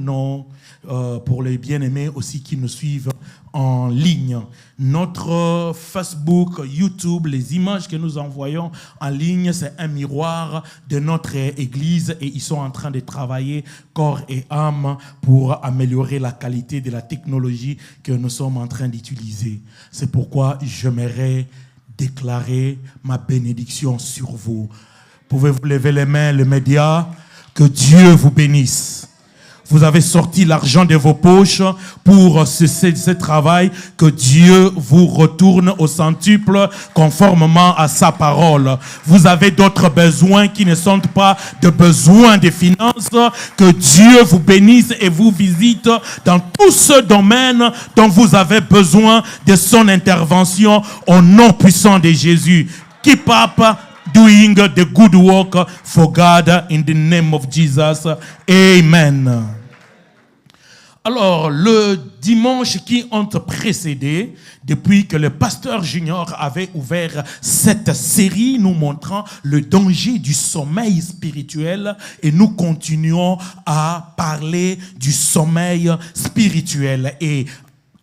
pour les bien-aimés aussi qui nous suivent en ligne. Notre Facebook, YouTube, les images que nous envoyons en ligne, c'est un miroir de notre Église et ils sont en train de travailler corps et âme pour améliorer la qualité de la technologie que nous sommes en train d'utiliser. C'est pourquoi j'aimerais déclarer ma bénédiction sur vous. Pouvez-vous lever les mains, les médias? Que Dieu vous bénisse. Vous avez sorti l'argent de vos poches pour ce travail. Que Dieu vous retourne au centuple conformément à sa parole. Vous avez d'autres besoins qui ne sont pas de besoins de finances. Que Dieu vous bénisse et vous visite dans tout ce domaine dont vous avez besoin de son intervention au nom puissant de Jésus. Keep up doing the good work for God in the name of Jesus. Amen. Alors, le dimanche qui ont précédé, depuis que le pasteur Junior avait ouvert cette série nous montrant le danger du sommeil spirituel, et nous continuons à parler du sommeil spirituel. Et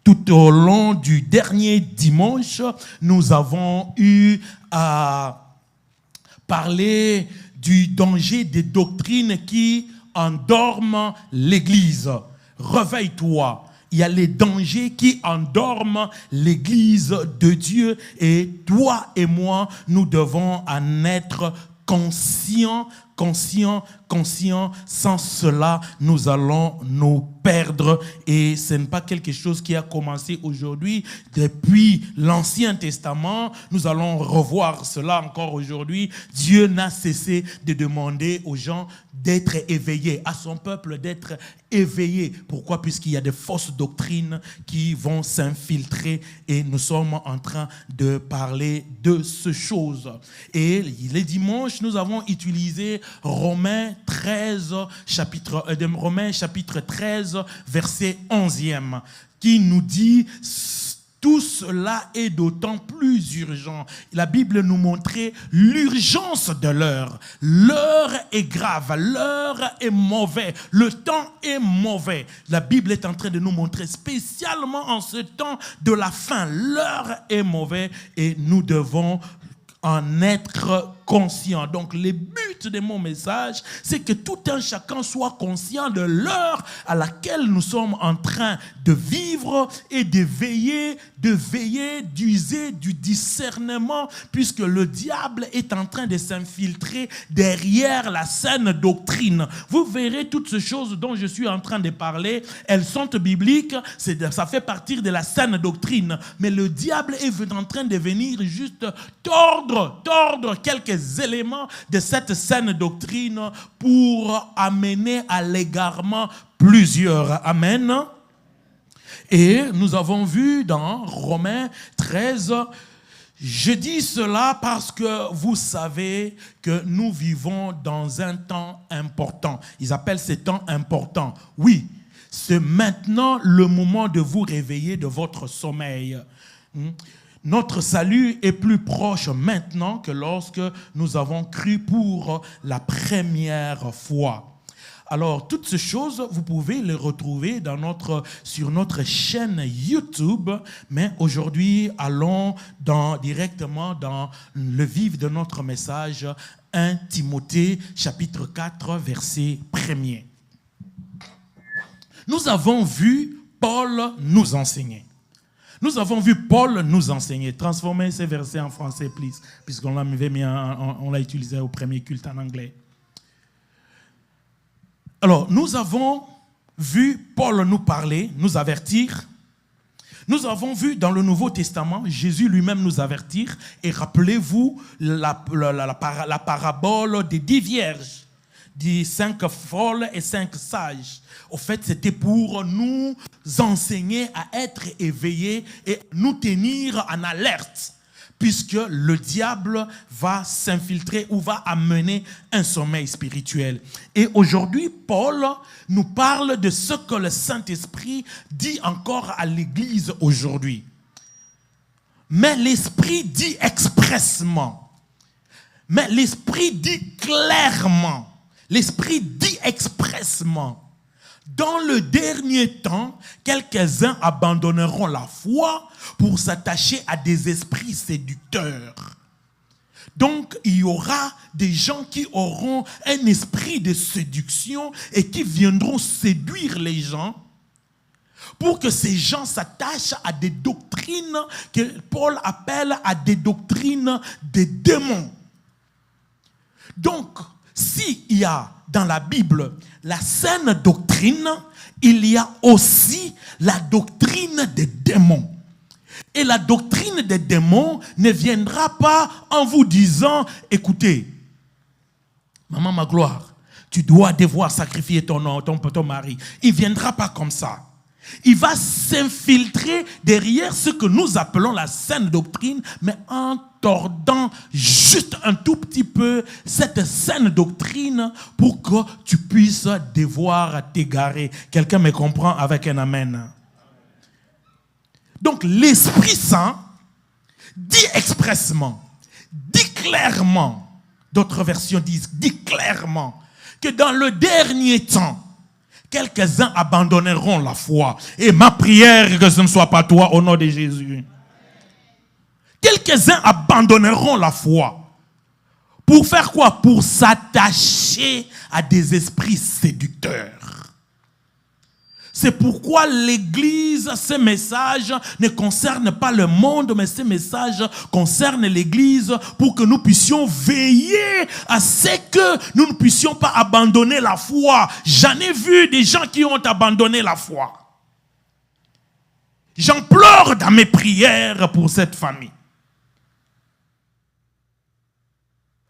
tout au long du dernier dimanche, nous avons eu à parler du danger des doctrines qui endorment l'Église. Réveille-toi. Il y a les dangers qui endorment l'Église de Dieu et toi et moi, nous devons en être conscients. Sans cela, nous allons nous perdre et ce n'est pas quelque chose qui a commencé aujourd'hui. Depuis l'Ancien Testament, nous allons revoir cela encore aujourd'hui. Dieu n'a cessé de demander aux gens d'être éveillés, à son peuple d'être éveillés. Pourquoi? Puisqu'il y a des fausses doctrines qui vont s'infiltrer et nous sommes en train de parler de ces choses. Et les dimanches, nous avons utilisé Romains chapitre 13, verset 11e, qui nous dit tout cela est d'autant plus urgent. La Bible nous montrait l'urgence de l'heure. L'heure est grave, l'heure est mauvaise, le temps est mauvais. La Bible est en train de nous montrer spécialement en ce temps de la fin. L'heure est mauvaise et nous devons en être conscient. Donc, le but de mon message, c'est que tout un chacun soit conscient de l'heure à laquelle nous sommes en train de vivre et de veiller, d'user du discernement, puisque le diable est en train de s'infiltrer derrière la saine doctrine. Vous verrez toutes ces choses dont je suis en train de parler, elles sont bibliques, ça fait partie de la saine doctrine, mais le diable est en train de venir juste tordre quelques éléments de cette saine doctrine pour amener à l'égarement plusieurs. Amen. Et nous avons vu dans Romains 13, Je dis cela parce que vous savez que nous vivons dans un temps important. Ils appellent ces temps importants. Oui, c'est maintenant le moment de vous réveiller de votre sommeil. Notre salut est plus proche maintenant que lorsque nous avons cru pour la première fois. Alors, toutes ces choses, vous pouvez les retrouver sur notre chaîne YouTube. Mais aujourd'hui, allons directement dans le vif de notre message, 1 Timothée, chapitre 4, verset 1er. Nous avons vu Paul nous enseigner. Nous avons vu Paul nous enseigner. Transformez ces versets en français, please, puisqu'on l'a utilisé au premier culte en anglais. Alors, nous avons vu Paul nous parler, nous avertir. Nous avons vu dans le Nouveau Testament, Jésus lui-même nous avertir. Et rappelez-vous la parabole des 10 vierges, des 5 folles et 5 sages. Au fait, c'était pour nous enseigner à être éveillés et nous tenir en alerte, puisque le diable va s'infiltrer ou va amener un sommeil spirituel. Et aujourd'hui, Paul nous parle de ce que le Saint-Esprit dit encore à l'Église aujourd'hui. Mais l'Esprit dit expressement. Mais l'Esprit dit clairement. L'Esprit dit expressement. Dans le dernier temps, quelques-uns abandonneront la foi pour s'attacher à des esprits séducteurs. Donc, il y aura des gens qui auront un esprit de séduction et qui viendront séduire les gens pour que ces gens s'attachent à des doctrines que Paul appelle à des doctrines des démons. Donc, s'il y a dans la Bible la saine doctrine, il y a aussi la doctrine des démons. Et la doctrine des démons ne viendra pas en vous disant, écoutez, maman ma gloire, tu dois devoir sacrifier ton mari. Il ne viendra pas comme ça. Il va s'infiltrer derrière ce que nous appelons la saine doctrine, mais en tordant juste un tout petit peu cette saine doctrine pour que tu puisses devoir t'égarer. Quelqu'un me comprend avec un amen? Donc l'Esprit Saint dit expressement, dit clairement, d'autres versions disent, dit clairement que dans le dernier temps, quelques-uns abandonneront la foi. Et ma prière, que ce ne soit pas toi, au nom de Jésus. Quelques-uns abandonneront la foi. Pour faire quoi? Pour s'attacher à des esprits séducteurs. C'est pourquoi l'Église, ces messages ne concernent pas le monde, mais ces messages concernent l'Église pour que nous puissions veiller à ce que nous ne puissions pas abandonner la foi. J'en ai vu des gens qui ont abandonné la foi. J'en pleure dans mes prières pour cette famille.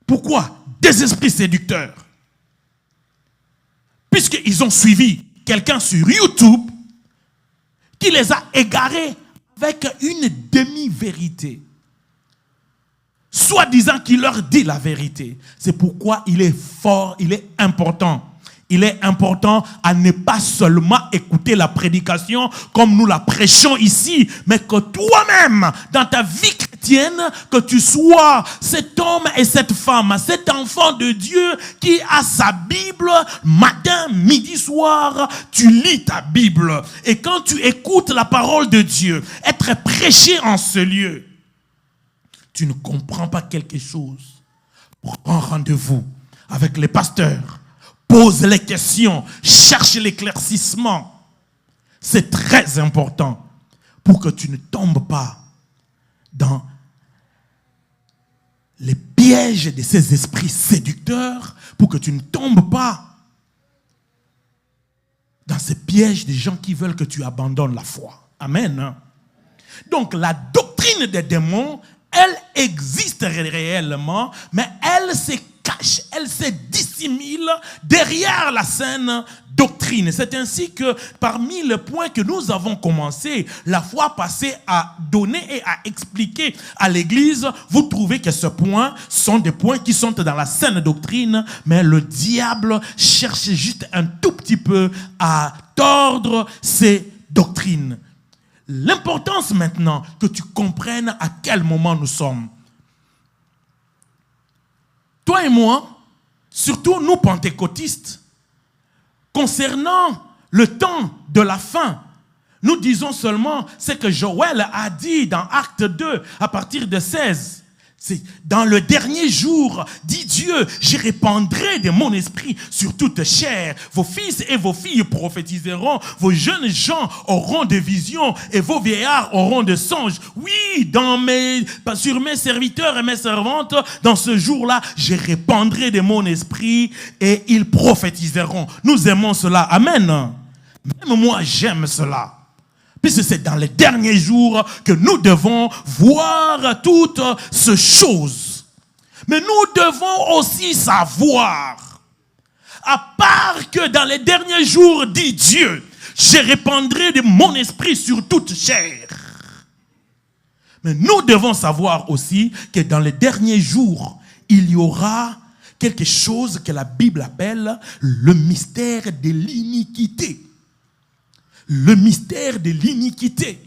Pourquoi? Des esprits séducteurs. Puisqu'ils ont suivi quelqu'un sur YouTube qui les a égarés avec une demi-vérité. Soi-disant qu'il leur dit la vérité. C'est pourquoi il est fort, il est important. Il est important à ne pas seulement écouter la prédication comme nous la prêchons ici, mais que toi-même, dans ta vie chrétienne, que tu sois cet homme et cette femme, cet enfant de Dieu qui a sa Bible, matin, midi, soir, tu lis ta Bible. Et quand tu écoutes la parole de Dieu, être prêché en ce lieu, tu ne comprends pas quelque chose. Prends rendez-vous avec les pasteurs. Pose les questions, cherche l'éclaircissement. C'est très important pour que tu ne tombes pas dans les pièges de ces esprits séducteurs, pour que tu ne tombes pas dans ces pièges des gens qui veulent que tu abandonnes la foi. Amen. Donc la doctrine des démons, elle existe réellement, mais elle se cache, elle se dissimule derrière la scène doctrine. C'est ainsi que parmi les points que nous avons commencé la fois passée à donner et à expliquer à l'Église, vous trouvez que ces points sont des points qui sont dans la saine doctrine, mais le diable cherche juste un tout petit peu à tordre ces doctrines. L'importance maintenant que tu comprennes à quel moment nous sommes. Toi et moi, surtout nous pentecôtistes, concernant le temps de la fin, nous disons seulement ce que Joël a dit dans Acte 2 à partir de 16. C'est dans le dernier jour, dit Dieu, je répandrai de mon esprit sur toute chair. Vos fils et vos filles prophétiseront, vos jeunes gens auront des visions et vos vieillards auront des songes. Oui, sur mes serviteurs et mes servantes, dans ce jour-là, je répandrai de mon esprit et ils prophétiseront. Nous aimons cela. Amen. Même moi, j'aime cela. Puisque c'est dans les derniers jours que nous devons voir toutes ces choses. Mais nous devons aussi savoir, à part que dans les derniers jours, dit Dieu, je répandrai de mon esprit sur toute chair. Mais nous devons savoir aussi que dans les derniers jours, il y aura quelque chose que la Bible appelle le mystère de l'iniquité. Le mystère de l'iniquité,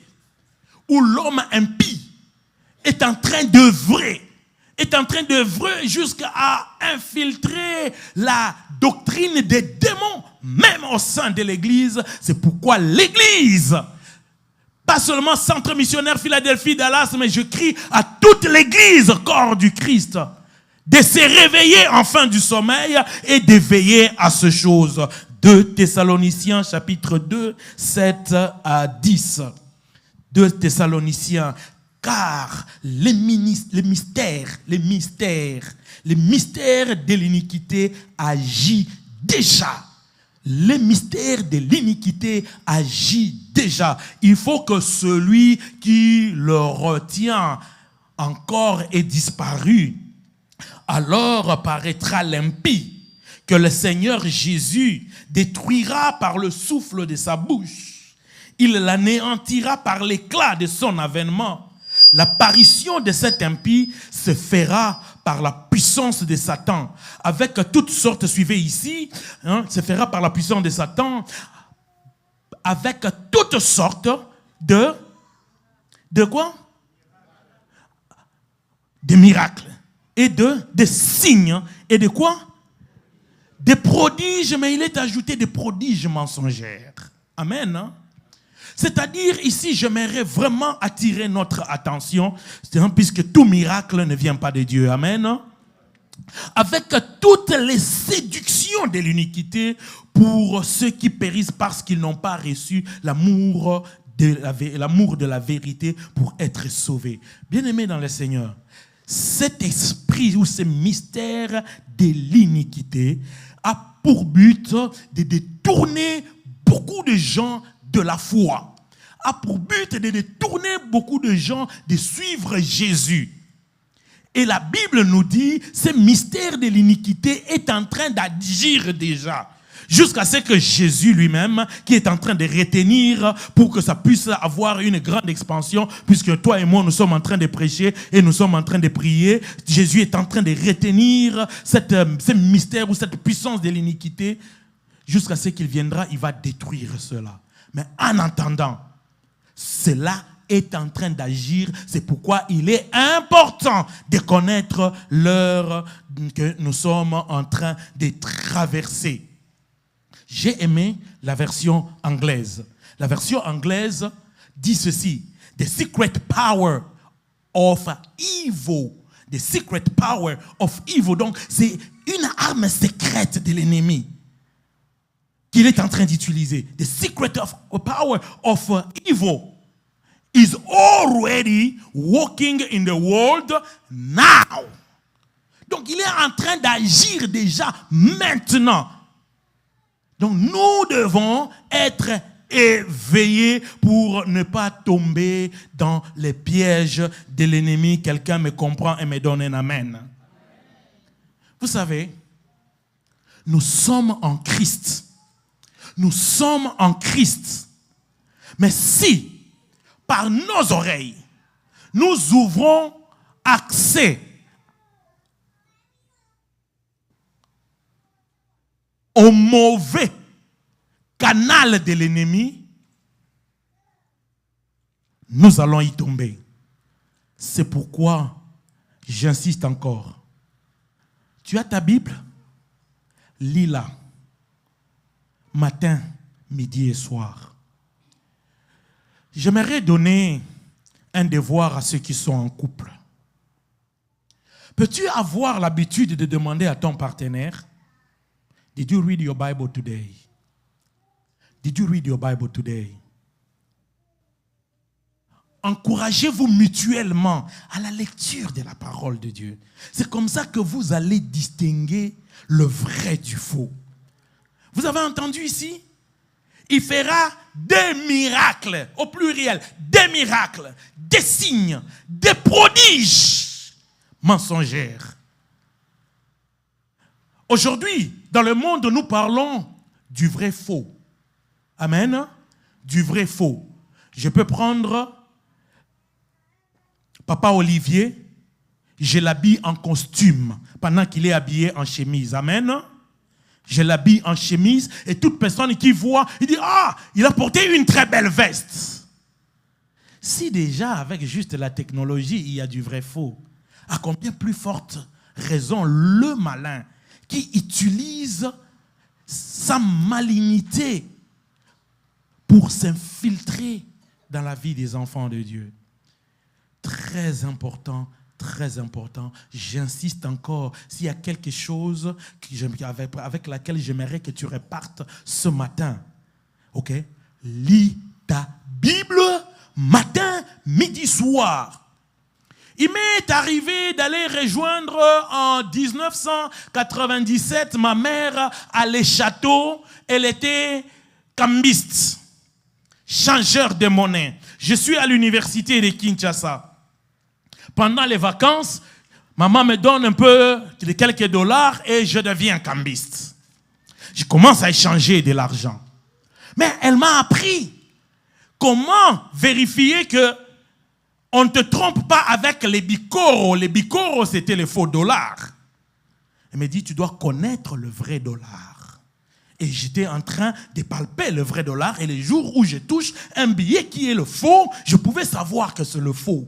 où l'homme impie est en train d'œuvrer jusqu'à infiltrer la doctrine des démons, même au sein de l'Église. C'est pourquoi l'Église, pas seulement Centre Missionnaire Philadelphie, Dallas, mais je crie à toute l'Église, corps du Christ, de se réveiller enfin du sommeil et de veiller à ces choses. 2 Thessaloniciens chapitre 2, 7 à 10. 2 Thessaloniciens, car les mystères de l'iniquité agit déjà. Les mystères de l'iniquité agit déjà. Il faut que celui qui le retient encore ait disparu. Alors paraîtra l'impie que le Seigneur Jésus détruira par le souffle de sa bouche. Il l'anéantira par l'éclat de son avènement. L'apparition de cet impie se fera par la puissance de Satan. Avec toutes sortes, suivez ici, se fera par la puissance de Satan, avec toutes sortes de quoi? De miracles. Et de signes. Et de quoi? Des prodiges, mais il est ajouté des prodiges mensongers. Amen. C'est-à-dire, ici, j'aimerais vraiment attirer notre attention, puisque tout miracle ne vient pas de Dieu. Amen. Avec toutes les séductions de l'iniquité pour ceux qui périssent parce qu'ils n'ont pas reçu l'amour de la vérité pour être sauvés. Bien-aimés dans le Seigneur, cet esprit ou ce mystère de l'iniquité a pour but de détourner beaucoup de gens de la foi, a pour but de détourner beaucoup de gens de suivre Jésus. Et la Bible nous dit, ce mystère de l'iniquité est en train d'agir déjà. Jusqu'à ce que Jésus lui-même, qui est en train de retenir pour que ça puisse avoir une grande expansion, puisque toi et moi, nous sommes en train de prêcher et nous sommes en train de prier, Jésus est en train de retenir ce mystère ou cette puissance de l'iniquité. Jusqu'à ce qu'il viendra, il va détruire cela. Mais en attendant, cela est en train d'agir. C'est pourquoi il est important de connaître l'heure que nous sommes en train de traverser. J'ai aimé la version anglaise. La version anglaise dit ceci: The secret power of evil. The secret power of evil. Donc, c'est une arme secrète de l'ennemi qu'il est en train d'utiliser. The secret power of evil is already working in the world now. Donc, il est en train d'agir déjà maintenant. Donc, nous devons être éveillés pour ne pas tomber dans les pièges de l'ennemi. Quelqu'un me comprend et me donne un amen. Vous savez, nous sommes en Christ. Nous sommes en Christ. Mais si, par nos oreilles, nous ouvrons accès au mauvais canal de l'ennemi, nous allons y tomber. C'est pourquoi j'insiste encore. Tu as ta Bible? Lis-la. Matin, midi et soir. J'aimerais donner un devoir à ceux qui sont en couple. Peux-tu avoir l'habitude de demander à ton partenaire, Did you read your Bible today? Did you read your Bible today? Encouragez-vous mutuellement à la lecture de la parole de Dieu. C'est comme ça que vous allez distinguer le vrai du faux. Vous avez entendu ici? Il fera des miracles, au pluriel, des miracles, des signes, des prodiges mensongers. Aujourd'hui, dans le monde, nous parlons du vrai faux. Amen. Du vrai faux. Je peux prendre Papa Olivier, je l'habille en costume pendant qu'il est habillé en chemise. Amen. Je l'habille en chemise et toute personne qui voit, il dit, ah, il a porté une très belle veste. Si déjà avec juste la technologie, il y a du vrai faux, à combien plus forte raison le malin qui utilise sa malignité pour s'infiltrer dans la vie des enfants de Dieu. Très important, j'insiste encore, s'il y a quelque chose avec laquelle j'aimerais que tu repartes ce matin, ok? Lis ta Bible matin, midi, soir. Il m'est arrivé d'aller rejoindre en 1997 ma mère à Les Châteaux. Elle était cambiste, changeur de monnaie. Je suis à l'université de Kinshasa. Pendant les vacances, maman me donne un peu de quelques dollars et je deviens cambiste. Je commence à échanger de l'argent. Mais elle m'a appris comment vérifier que on ne te trompe pas avec les bikoros. Les bikoros, c'était les faux dollars. Elle me dit, tu dois connaître le vrai dollar. Et j'étais en train de palper le vrai dollar. Et les jours où je touche un billet qui est le faux, je pouvais savoir que c'est le faux.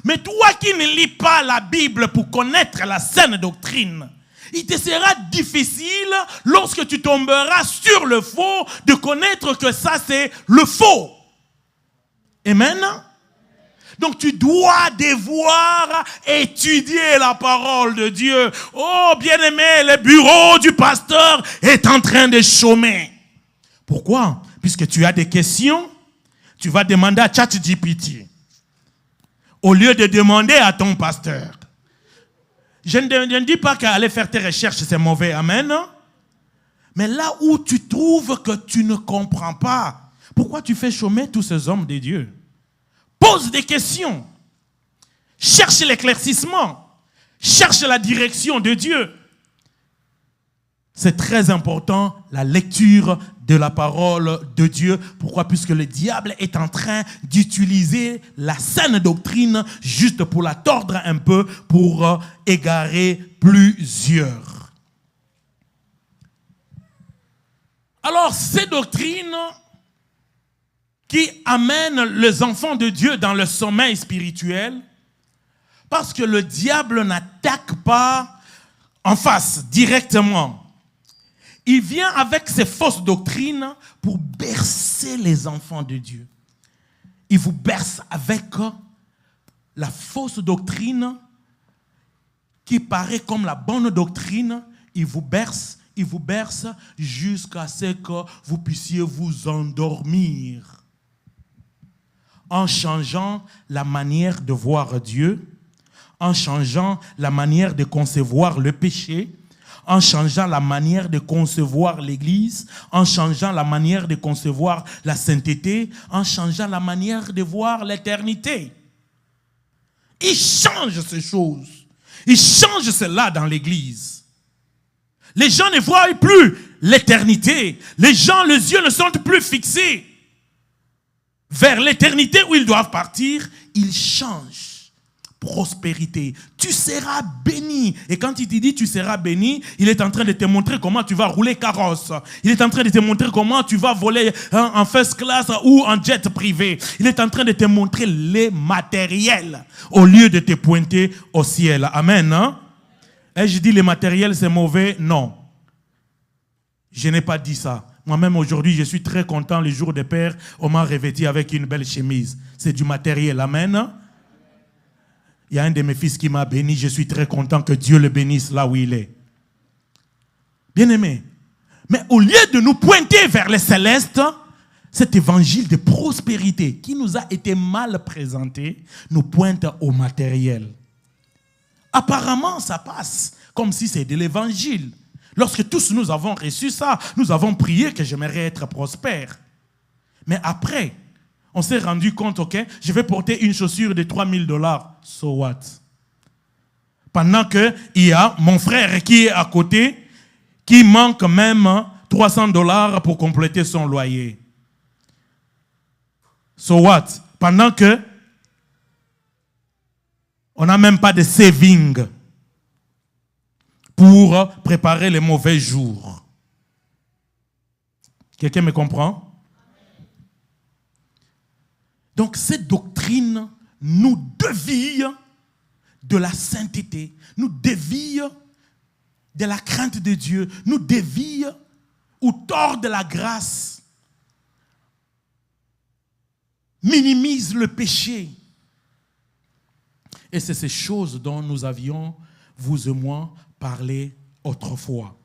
Mais toi qui ne lis pas la Bible pour connaître la saine doctrine, il te sera difficile, lorsque tu tomberas sur le faux, de connaître que ça c'est le faux. Amen. Donc tu dois devoir étudier la parole de Dieu. Oh bien-aimé, le bureau du pasteur est en train de chômer. Pourquoi? Puisque tu as des questions, tu vas demander à ChatGPT au lieu de demander à ton pasteur. Je ne dis pas qu'aller faire tes recherches c'est mauvais, amen. Mais là où tu trouves que tu ne comprends pas, pourquoi tu fais chômer tous ces hommes de Dieu? Pose des questions. Cherche l'éclaircissement. Cherche la direction de Dieu. C'est très important, la lecture de la parole de Dieu. Pourquoi? Puisque le diable est en train d'utiliser la saine doctrine juste pour la tordre un peu, pour égarer plusieurs. Alors, ces doctrines qui amènent les enfants de Dieu dans le sommeil spirituel, parce que le diable n'attaque pas en face, directement. Il vient avec ses fausses doctrines pour bercer les enfants de Dieu. Il vous berce avec la fausse doctrine qui paraît comme la bonne doctrine. Il vous berce jusqu'à ce que vous puissiez vous endormir. En changeant la manière de voir Dieu, en changeant la manière de concevoir le péché, en changeant la manière de concevoir l'Église, en changeant la manière de concevoir la sainteté, en changeant la manière de voir l'éternité. Il change ces choses. Il change cela dans l'Église. Les gens ne voient plus l'éternité. Les yeux ne sont plus fixés vers l'éternité où ils doivent partir. Ils changent. Prospérité. Tu seras béni. Et quand il te dit tu seras béni, il est en train de te montrer comment tu vas rouler carrosse. Il est en train de te montrer comment tu vas voler en first class ou en jet privé. Il est en train de te montrer les matériels au lieu de te pointer au ciel. Amen. Hein? Et je dis les matériels c'est mauvais? Non. Je n'ai pas dit ça. Moi-même aujourd'hui, je suis très content. Le jour des pères, on m'a revêtu avec une belle chemise. C'est du matériel. Amen. Il y a un de mes fils qui m'a béni. Je suis très content que Dieu le bénisse là où il est. Bien-aimé. Mais au lieu de nous pointer vers les célestes, cet évangile de prospérité qui nous a été mal présenté nous pointe au matériel. Apparemment, ça passe comme si c'était de l'évangile. Lorsque tous nous avons reçu ça, nous avons prié que j'aimerais être prospère. Mais après, on s'est rendu compte, ok, je vais porter une chaussure de $3000. So what? Pendant qu'il y a mon frère qui est à côté, qui manque même $300 pour compléter son loyer. So what? Pendant que on n'a même pas de saving pour préparer les mauvais jours. Quelqu'un me comprend? Donc cette doctrine nous dévie de la sainteté, nous dévie de la crainte de Dieu, nous dévie ou tord de la grâce, minimise le péché. Et c'est ces choses dont nous avions, vous et moi, parlé autrefois.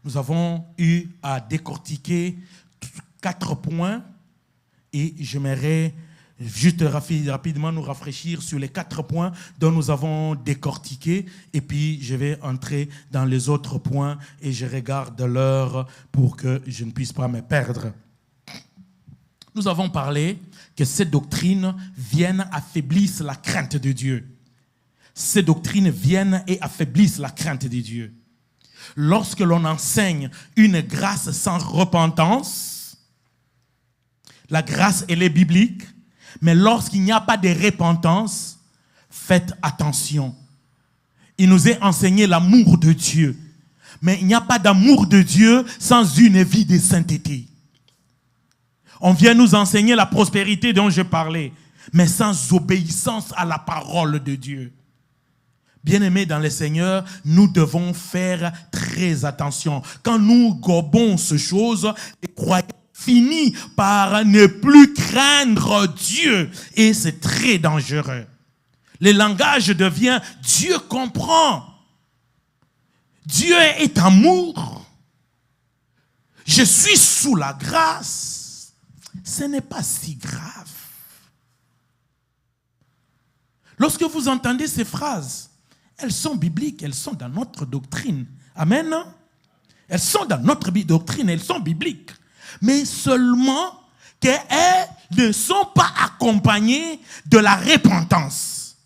Nous avons eu à décortiquer 4 points et j'aimerais juste rapidement nous rafraîchir sur les 4 points dont nous avons décortiqué et puis je vais entrer dans les autres points et je regarde l'heure pour que je ne puisse pas me perdre. Nous avons parlé que ces doctrines viennent affaiblir la crainte de Dieu. Ces doctrines viennent et affaiblissent la crainte de Dieu. Lorsque l'on enseigne une grâce sans repentance, la grâce, elle est biblique, mais lorsqu'il n'y a pas de repentance, faites attention. Il nous est enseigné l'amour de Dieu, mais il n'y a pas d'amour de Dieu sans une vie de sainteté. On vient nous enseigner la prospérité dont je parlais, mais sans obéissance à la parole de Dieu. Bien-aimés dans le Seigneur, nous devons faire très attention. Quand nous gobons ces choses, les croyants finissent par ne plus craindre Dieu. Et c'est très dangereux. Le langage devient « Dieu comprend ». Dieu est amour. Je suis sous la grâce. Ce n'est pas si grave. Lorsque vous entendez ces phrases, elles sont bibliques, elles sont dans notre doctrine. Amen. Elles sont dans notre doctrine, elles sont bibliques. Mais seulement qu'elles ne sont pas accompagnées de la repentance.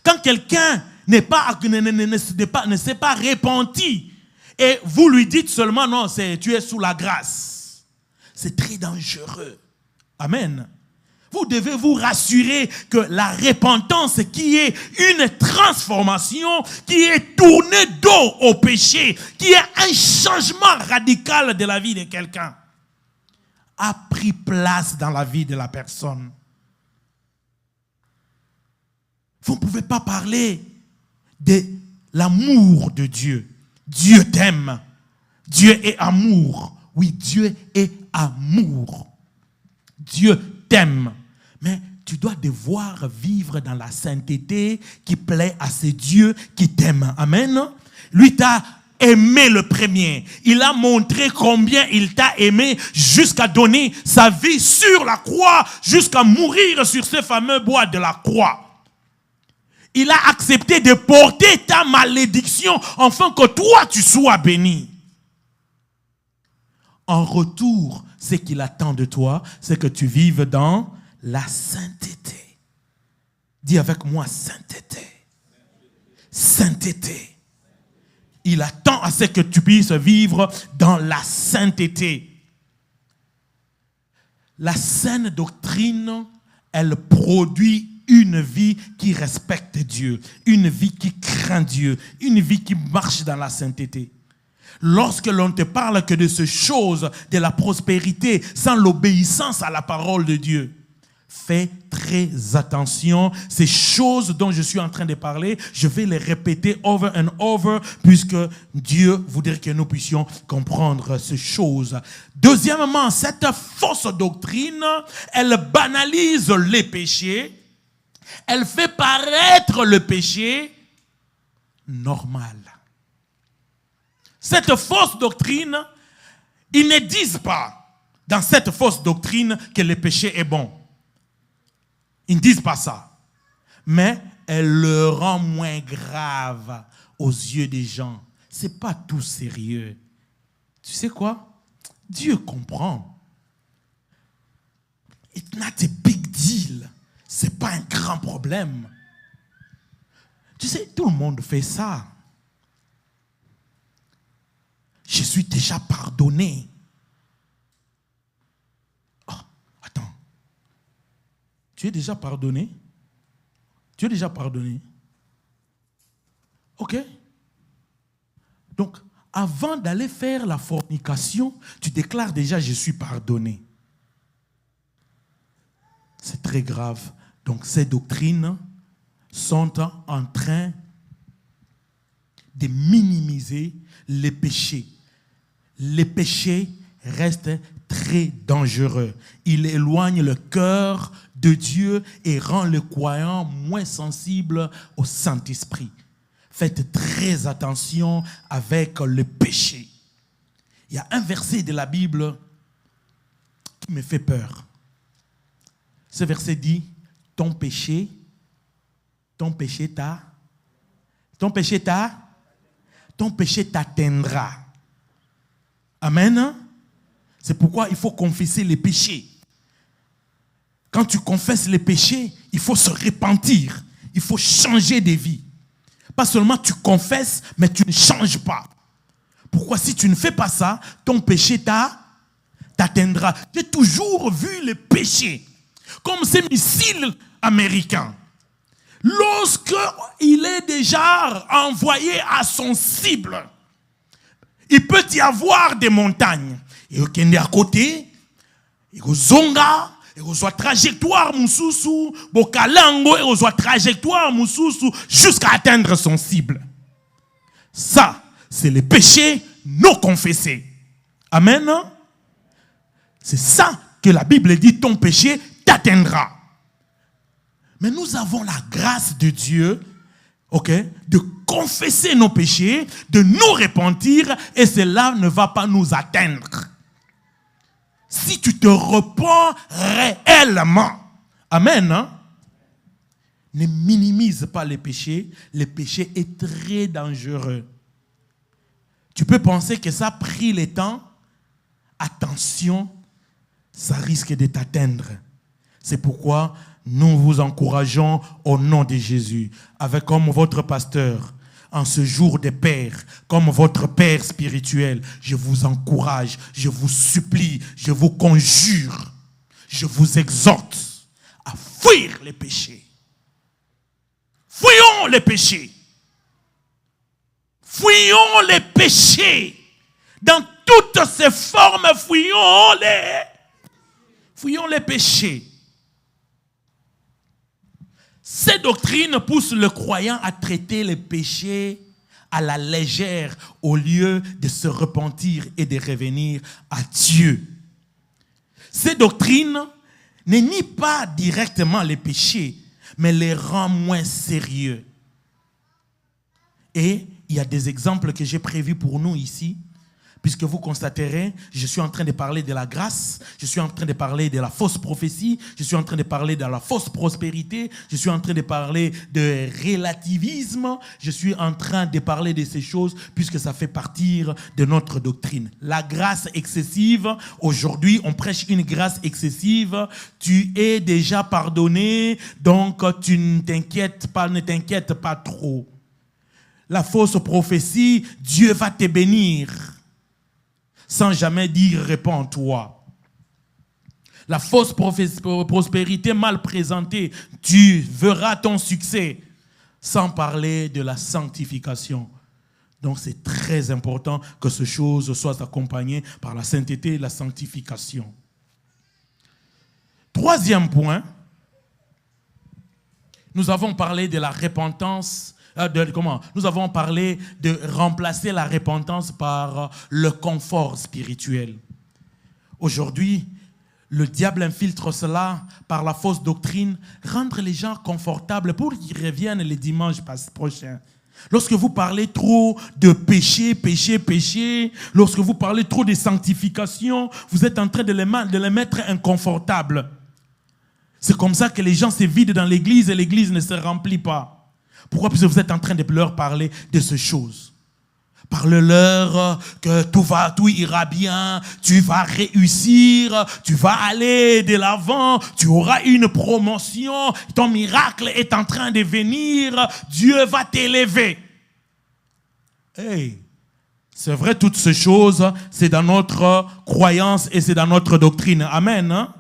Quand quelqu'un ne s'est pas repenti et vous lui dites seulement non, tu es sous la grâce, c'est très dangereux. Amen. Vous devez vous rassurer que la repentance qui est une transformation, qui est tournée dos au péché, qui est un changement radical de la vie de quelqu'un, a pris place dans la vie de la personne. Vous ne pouvez pas parler de l'amour de Dieu. Dieu t'aime. Dieu est amour. Oui, Dieu est amour. Dieu t'aime. Mais tu dois devoir vivre dans la sainteté qui plaît à ce Dieu qui t'aime. Amen. Lui t'a aimé le premier. Il a montré combien il t'a aimé jusqu'à donner sa vie sur la croix, jusqu'à mourir sur ce fameux bois de la croix. Il a accepté de porter ta malédiction afin que toi tu sois béni. En retour, ce qu'il attend de toi, c'est que tu vives dans la sainteté. Dis avec moi, sainteté. Sainteté. Il attend à ce que tu puisses vivre dans la sainteté. La saine doctrine, elle produit une vie qui respecte Dieu, une vie qui craint Dieu, une vie qui marche dans la sainteté. Lorsque l'on te parle que de ces choses, de la prospérité, sans l'obéissance à la parole de Dieu, fais très attention. Ces choses dont je suis en train de parler, je vais les répéter over and over, puisque Dieu voudrait que nous puissions comprendre ces choses. Deuxièmement, cette fausse doctrine, elle banalise les péchés. Elle fait paraître le péché normal. Cette fausse doctrine, ils ne disent pas dans cette fausse doctrine que le péché est bon. Ils ne disent pas ça. Mais elle le rend moins grave aux yeux des gens. Ce n'est pas tout sérieux. Tu sais quoi? Dieu comprend. It's not a big deal. Ce n'est pas un grand problème. Tu sais, tout le monde fait ça. Je suis déjà pardonné. Oh, attends. Tu es déjà pardonné? Tu es déjà pardonné? Ok. Donc, avant d'aller faire la fornication, tu déclares déjà, je suis pardonné. C'est très grave. Donc, ces doctrines sont en train de minimiser les péchés. Les péchés restent très dangereux. Ils éloignent le cœur de Dieu et rendent le croyant moins sensible au Saint-Esprit. Faites très attention avec le péché. Il y a un verset de la Bible qui me fait peur. Ce verset dit, ton péché t'atteindra. Amen. C'est pourquoi il faut confesser les péchés. Quand tu confesses les péchés, il faut se repentir. Il faut changer de vie. Pas seulement tu confesses, mais tu ne changes pas. Pourquoi si tu ne fais pas ça, ton péché t'atteindra. J'ai toujours vu le péché comme ces missiles américains. Lorsqu'il est déjà envoyé à son cible, il peut y avoir des montagnes. Et il y a à côté, il y a zonga, il y a trajectoire mususu, bokalango, il y a trajectoire mususu jusqu'à atteindre son cible. Ça, c'est le péché non confessé. Amen. C'est ça que la Bible dit, ton péché t'atteindra. Mais nous avons la grâce de Dieu, de confesser nos péchés, de nous repentir, et cela ne va pas nous atteindre. Si tu te repens réellement, amen, ne minimise pas les péchés. Le péché est très dangereux. Tu peux penser que ça a pris le temps. Attention, ça risque de t'atteindre. C'est pourquoi nous vous encourageons au nom de Jésus, avec comme votre pasteur, en ce jour de Père, comme votre Père spirituel, je vous encourage, je vous supplie, je vous conjure, je vous exhorte à fuir les péchés. Fuyons les péchés. Fuyons les péchés. Dans toutes ses formes, fuyons les péchés. Ces doctrines poussent le croyant à traiter les péchés à la légère au lieu de se repentir et de revenir à Dieu. Ces doctrines ne nient pas directement les péchés, mais les rendent moins sérieux. Et il y a des exemples que j'ai prévus pour nous ici. Puisque vous constaterez, je suis en train de parler de la grâce, je suis en train de parler de la fausse prophétie, je suis en train de parler de la fausse prospérité, je suis en train de parler de relativisme, je suis en train de parler de ces choses puisque ça fait partie de notre doctrine. La grâce excessive, aujourd'hui on prêche une grâce excessive, tu es déjà pardonné, donc tu ne t'inquiètes pas trop. la fausse prophétie, Dieu va te bénir. Sans jamais dire répands-toi. La fausse prospérité mal présentée, tu verras ton succès. Sans parler de la sanctification. Donc c'est très important que ces choses soient accompagnées par la sainteté et la sanctification. Troisième point, nous avons parlé de la repentance. Nous avons parlé de remplacer la repentance par le confort spirituel. Aujourd'hui, le diable infiltre cela par la fausse doctrine, rendre les gens confortables pour qu'ils reviennent les dimanches prochains. Lorsque vous parlez trop de péché, lorsque vous parlez trop de sanctification, vous êtes en train de les mettre inconfortables. C'est comme ça que les gens se vident dans l'église et l'église ne se remplit pas. Pourquoi? Parce que vous êtes en train de leur parler de ces choses. Parle-leur que tout ira bien, tu vas réussir, tu vas aller de l'avant, tu auras une promotion, ton miracle est en train de venir, Dieu va t'élever. Hey, c'est vrai, toutes ces choses, c'est dans notre croyance et c'est dans notre doctrine. Amen. Hein?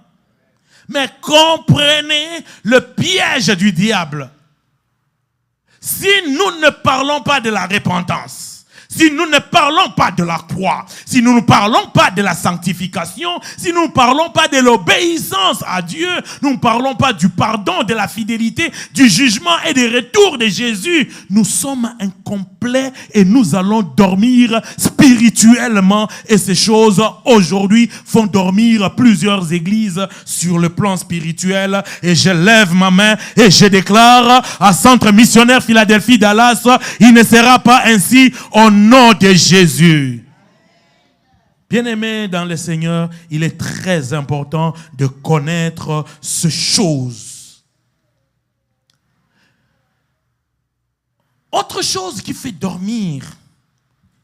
Mais comprenez le piège du diable. Si nous ne parlons pas de la repentance, si nous ne parlons pas de la croix, si nous ne parlons pas de la sanctification, si nous ne parlons pas de l'obéissance à Dieu, nous ne parlons pas du pardon, de la fidélité, du jugement et du retour de Jésus, nous sommes incomplets et nous allons dormir spirituellement. Et ces choses aujourd'hui font dormir plusieurs églises sur le plan spirituel. Et je lève ma main et je déclare à Centre Missionnaire Philadelphie Dallas, il ne sera pas ainsi au nom de Jésus. Bien-aimés dans le Seigneur, il est très important de connaître ces choses. Autre chose qui fait dormir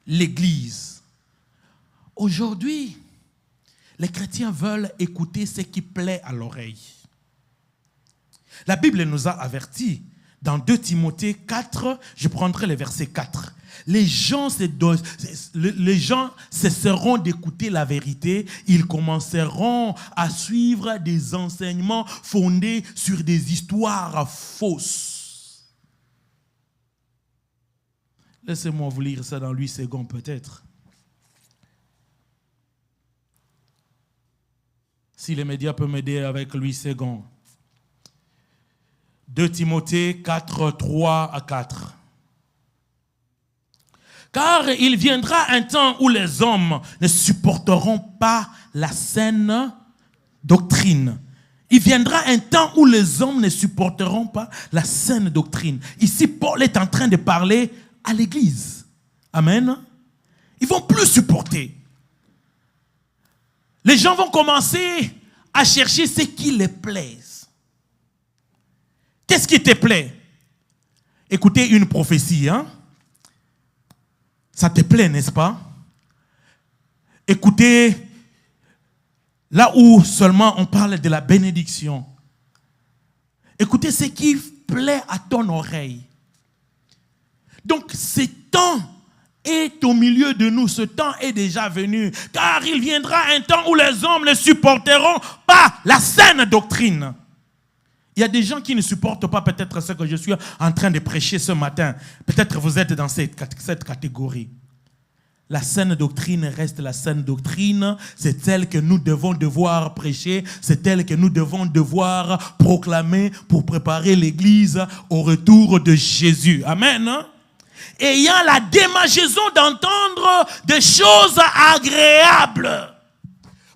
l'Église. Aujourd'hui, les chrétiens veulent écouter ce qui plaît à l'oreille. La Bible nous a avertis dans 2 Timothée 4, je prendrai le verset 4. Les gens cesseront d'écouter la vérité, ils commenceront à suivre des enseignements fondés sur des histoires fausses. Laissez-moi vous lire ça dans Louis II peut-être. Si les médias peuvent m'aider avec Louis II. 2 Timothée 4, 3 à 4. Car il viendra un temps où les hommes ne supporteront pas la saine doctrine. Il viendra un temps où les hommes ne supporteront pas la saine doctrine. Ici, Paul est en train de parler à l'église. Amen. Ils ne vont plus supporter. Les gens vont commencer à chercher ce qui les plaise. Qu'est-ce qui te plaît? Écoutez une prophétie, hein? Ça te plaît, n'est-ce pas? Écoutez, là où seulement on parle de la bénédiction. Écoutez ce qui plaît à ton oreille. Donc, ce temps est au milieu de nous. Ce temps est déjà venu. Car il viendra un temps où les hommes ne supporteront pas la saine doctrine. Il y a des gens qui ne supportent pas peut-être ce que je suis en train de prêcher ce matin. Peut-être vous êtes dans cette catégorie. La saine doctrine reste la saine doctrine. C'est elle que nous devons devoir prêcher. C'est elle que nous devons devoir proclamer pour préparer l'Église au retour de Jésus. Amen. Ayant la démangeaison d'entendre des choses agréables.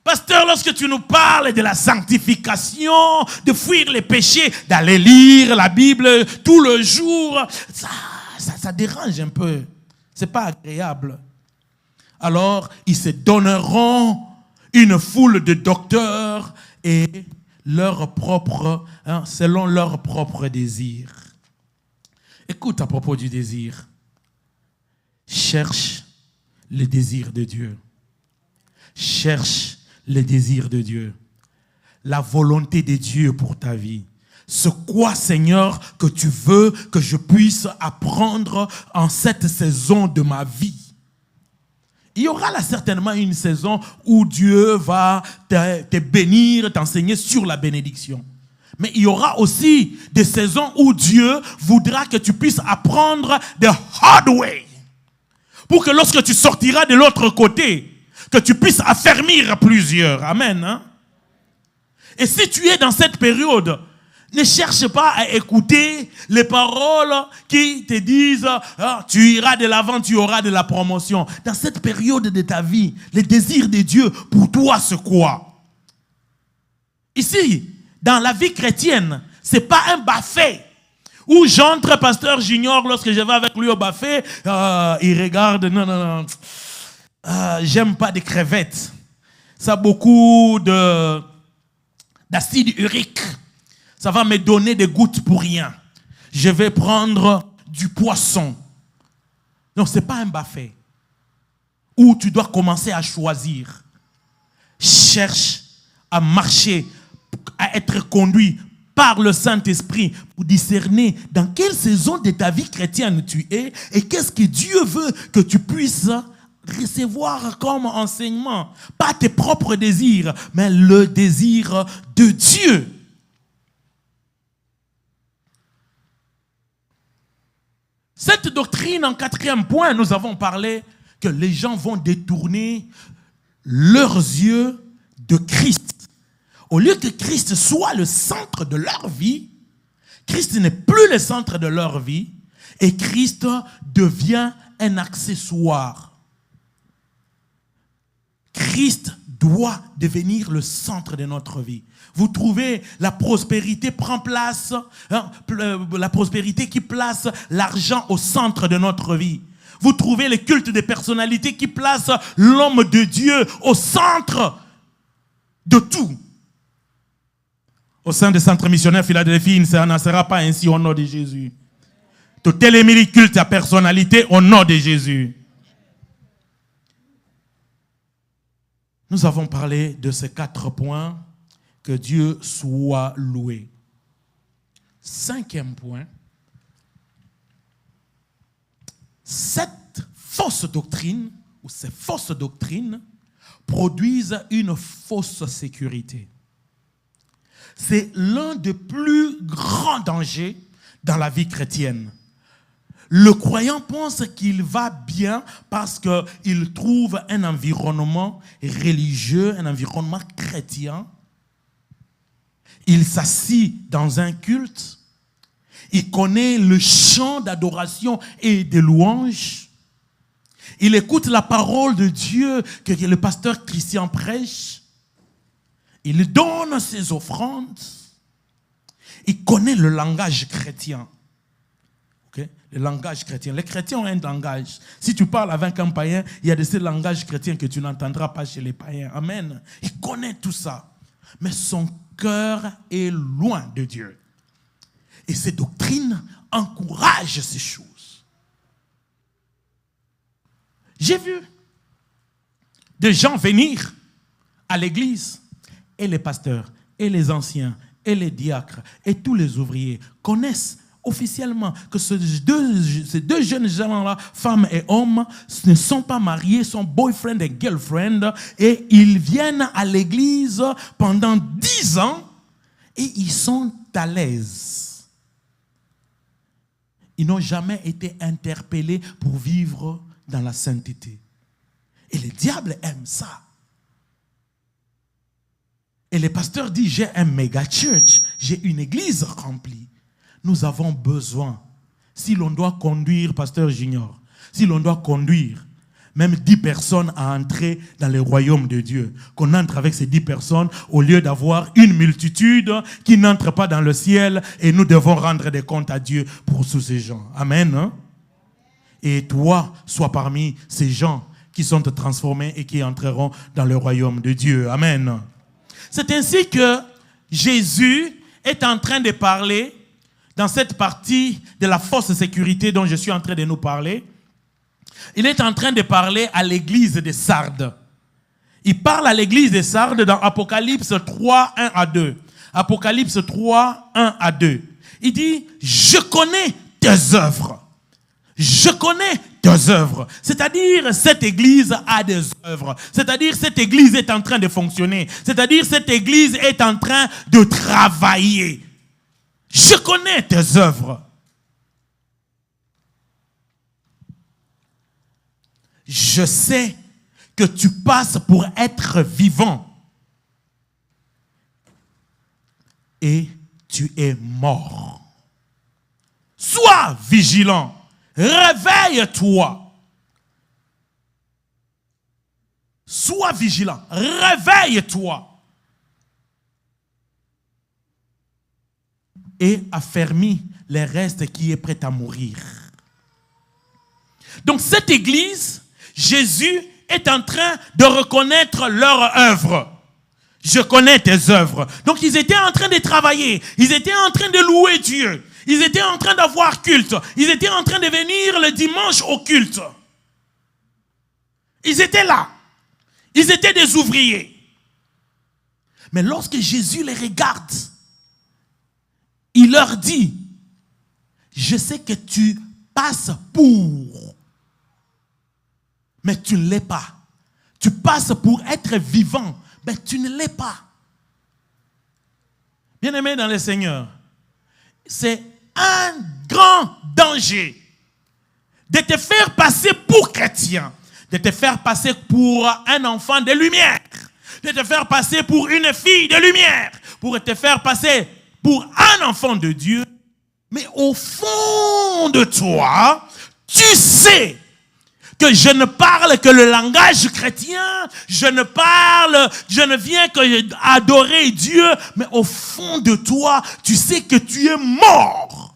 Pasteur, lorsque tu nous parles de la sanctification, de fuir les péchés, d'aller lire la Bible tout le jour, ça dérange un peu. C'est pas agréable. Alors, ils se donneront une foule de docteurs et selon leurs propres désirs. Écoute à propos du désir. Cherche le désir de Dieu. Cherche le désir de Dieu. La volonté de Dieu pour ta vie. C'est quoi, Seigneur, que tu veux que je puisse apprendre en cette saison de ma vie? Il y aura là certainement une saison où Dieu va te bénir, t'enseigner sur la bénédiction. Mais il y aura aussi des saisons où Dieu voudra que tu puisses apprendre the hard way. Pour que lorsque tu sortiras de l'autre côté, que tu puisses affermir plusieurs. Amen. Hein? Et si tu es dans cette période, ne cherche pas à écouter les paroles qui te disent « Tu iras de l'avant, tu auras de la promotion ». Dans cette période de ta vie, le désir de Dieu pour toi, c'est quoi? Ici, dans la vie chrétienne, ce n'est pas un buffet où j'entre, pasteur Junior, lorsque je vais avec lui au buffet, il regarde, non, j'aime pas des crevettes. Ça a beaucoup d'acide urique. Ça va me donner des gouttes pour rien. Je vais prendre du poisson. Non, ce n'est pas un buffet où tu dois commencer à choisir. Cherche à marcher, à être conduit par le Saint-Esprit pour discerner dans quelle saison de ta vie chrétienne tu es et qu'est-ce que Dieu veut que tu puisses recevoir comme enseignement. Pas tes propres désirs, mais le désir de Dieu. Cette doctrine, en 4e point, nous avons parlé que les gens vont détourner leurs yeux de Christ. Au lieu que Christ soit le centre de leur vie, Christ n'est plus le centre de leur vie et Christ devient un accessoire. Christ doit devenir le centre de notre vie. Vous trouvez, la prospérité prend place, la prospérité qui place l'argent au centre de notre vie. Vous trouvez le culte des personnalités qui place l'homme de Dieu au centre de tout. Au sein des centres missionnaires Philadelphie, ça n'en sera pas ainsi au nom de Jésus. Tout est culte à personnalité au nom de Jésus. Nous avons parlé de ces 4 points. Que Dieu soit loué. 5e point. Cette fausse doctrine, ou ces fausses doctrines, produisent une fausse sécurité. C'est l'un des plus grands dangers dans la vie chrétienne. Le croyant pense qu'il va bien parce qu'il trouve un environnement religieux, un environnement chrétien. Il s'assit dans un culte. Il connaît le chant d'adoration et de louange. Il écoute la parole de Dieu que le pasteur Christian prêche. Il donne ses offrandes. Il connaît le langage chrétien. Okay? Le langage chrétien. Les chrétiens ont un langage. Si tu parles avec un païen, il y a de ces langages chrétiens que tu n'entendras pas chez les païens. Amen. Il connaît tout ça. Mais son cœur est loin de Dieu. Et ces doctrines encouragent ces choses. J'ai vu des gens venir à l'église et les pasteurs et les anciens et les diacres et tous les ouvriers connaissent officiellement que ces deux jeunes gens-là, femmes et hommes, ne sont pas mariés, sont boyfriend et girlfriend, et ils viennent à l'église pendant 10 ans et ils sont à l'aise. Ils n'ont jamais été interpellés pour vivre dans la sainteté. Et le diable aime ça. Et le pasteur dit, j'ai un méga church, j'ai une église remplie. Nous avons besoin, si l'on doit conduire, pasteur Junior, si l'on doit conduire même 10 personnes à entrer dans le royaume de Dieu, qu'on entre avec ces 10 personnes au lieu d'avoir une multitude qui n'entre pas dans le ciel et nous devons rendre des comptes à Dieu pour tous ces gens. Amen. Hein? Et toi, sois parmi ces gens qui sont transformés et qui entreront dans le royaume de Dieu. Amen. C'est ainsi que Jésus est en train de parler dans cette partie de la fausse sécurité dont je suis en train de nous parler. Il est en train de parler à l'église de Sardes. Il parle à l'église de Sardes dans Apocalypse 3, 1 à 2. Apocalypse 3, 1 à 2. Il dit, je connais tes œuvres. Je connais tes œuvres. C'est-à-dire, cette église a des œuvres. C'est-à-dire, cette église est en train de fonctionner. C'est-à-dire, cette église est en train de travailler. Je connais tes œuvres. Je sais que tu passes pour être vivant. Et tu es mort. Sois vigilant. Réveille-toi. Sois vigilant. Réveille-toi. Et affermis les restes qui est prêt à mourir. Donc cette église, Jésus est en train de reconnaître leur œuvre. Je connais tes œuvres. Donc ils étaient en train de travailler. Ils étaient en train de louer Dieu. Ils étaient en train d'avoir culte. Ils étaient en train de venir le dimanche au culte. Ils étaient là. Ils étaient des ouvriers. Mais lorsque Jésus les regarde, il leur dit, je sais que tu passes pour, mais tu ne l'es pas. Tu passes pour être vivant, mais tu ne l'es pas. Bien-aimé dans le Seigneur, c'est un grand danger de te faire passer pour chrétien, de te faire passer pour un enfant de lumière, de te faire passer pour une fille de lumière, pour te faire passer pour un enfant de Dieu. Mais au fond de toi, tu sais que je ne parle que le langage chrétien, je ne viens que adorer Dieu, mais au fond de toi, tu sais que tu es mort.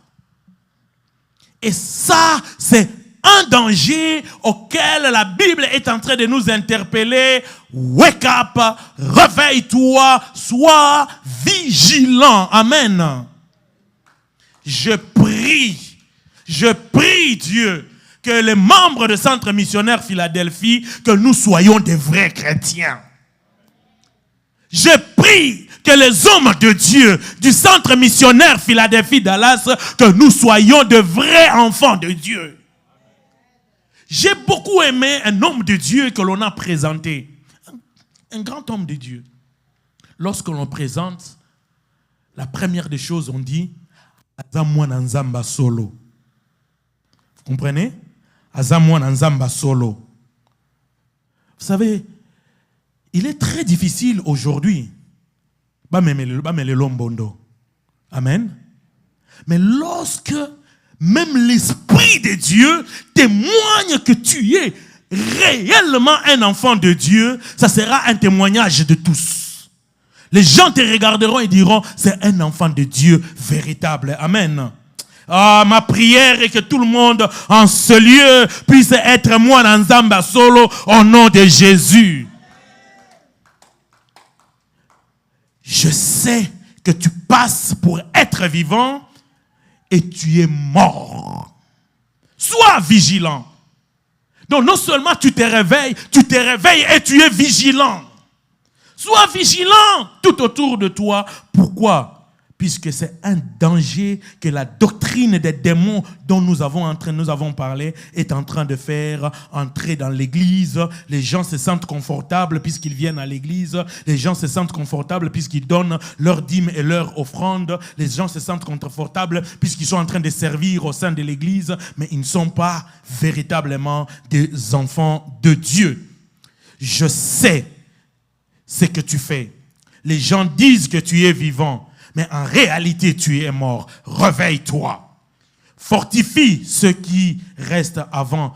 Et ça, c'est un danger auquel la Bible est en train de nous interpeller. Wake up, réveille-toi, sois vigilant. Amen. Je prie Dieu que les membres du Centre missionnaire Philadelphie, que nous soyons des vrais chrétiens. Je prie que les hommes de Dieu du Centre missionnaire Philadelphie Dallas, que nous soyons de vrais enfants de Dieu. J'ai beaucoup aimé un homme de Dieu que l'on a présenté. Un grand homme de Dieu. Lorsque l'on présente, la première des choses, on dit Azamwana Nzamba solo. Vous comprenez? Azamwana Nzamba solo. Vous savez, il est très difficile aujourd'hui. Amen. Mais lorsque même l'Esprit de Dieu témoigne que tu es réellement un enfant de Dieu, ça sera un témoignage de tous. Les gens te regarderont et diront, c'est un enfant de Dieu véritable. Amen. Ah, ma prière est que tout le monde en ce lieu puisse être moi dans Nzamba solo au nom de Jésus. Je sais que tu passes pour être vivant et tu es mort. Sois vigilant. Donc non seulement tu te réveilles et tu es vigilant. Sois vigilant tout autour de toi. Pourquoi? Puisque c'est un danger que la doctrine des démons dont nous avons parlé est en train de faire entrer dans l'église. Les gens se sentent confortables puisqu'ils viennent à l'église. Les gens se sentent confortables puisqu'ils donnent leur dîme et leur offrande. Les gens se sentent confortables puisqu'ils sont en train de servir au sein de l'église, mais ils ne sont pas véritablement des enfants de Dieu. Je sais ce que tu fais. Les gens disent que tu es vivant, mais en réalité, tu es mort. Réveille-toi. Fortifie ceux qui restent avant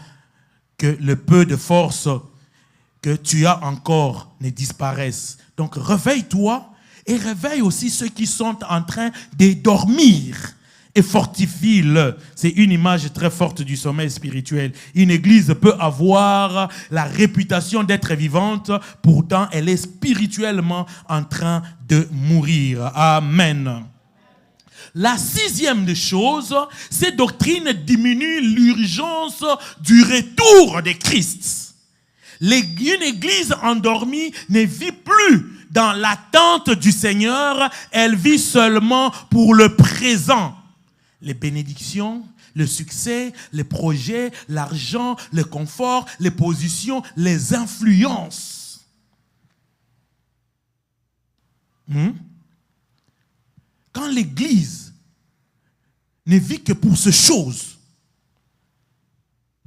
que le peu de force que tu as encore ne disparaisse. Donc, réveille-toi et réveille aussi ceux qui sont en train de dormir. Et fortifie-le. C'est une image très forte du sommeil spirituel. Une église peut avoir la réputation d'être vivante, pourtant elle est spirituellement en train de mourir. Amen. La sixième des choses, ces doctrines diminuent l'urgence du retour de Christ. Une église endormie ne vit plus dans l'attente du Seigneur, elle vit seulement pour le présent. Les bénédictions, le succès, les projets, l'argent, le confort, les positions, les influences. Quand l'Église ne vit que pour ces choses,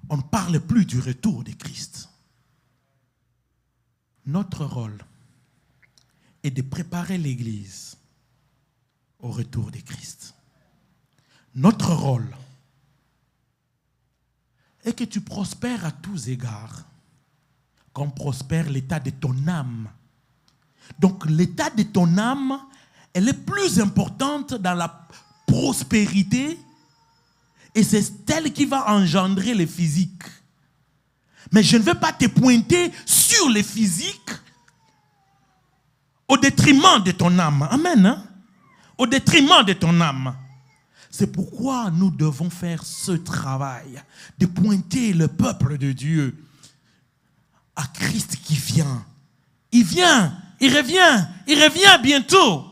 on ne parle plus du retour de Christ. Notre rôle est de préparer l'Église au retour de Christ. Notre rôle est que tu prospères à tous égards, comme prospère l'état de ton âme. Donc l'état de ton âme, elle est plus importante dans la prospérité et c'est elle qui va engendrer le physique. Mais je ne veux pas te pointer sur le physique au détriment de ton âme. Amen. Hein? Au détriment de ton âme. C'est pourquoi nous devons faire ce travail de pointer le peuple de Dieu à Christ qui vient. Il vient, il revient bientôt.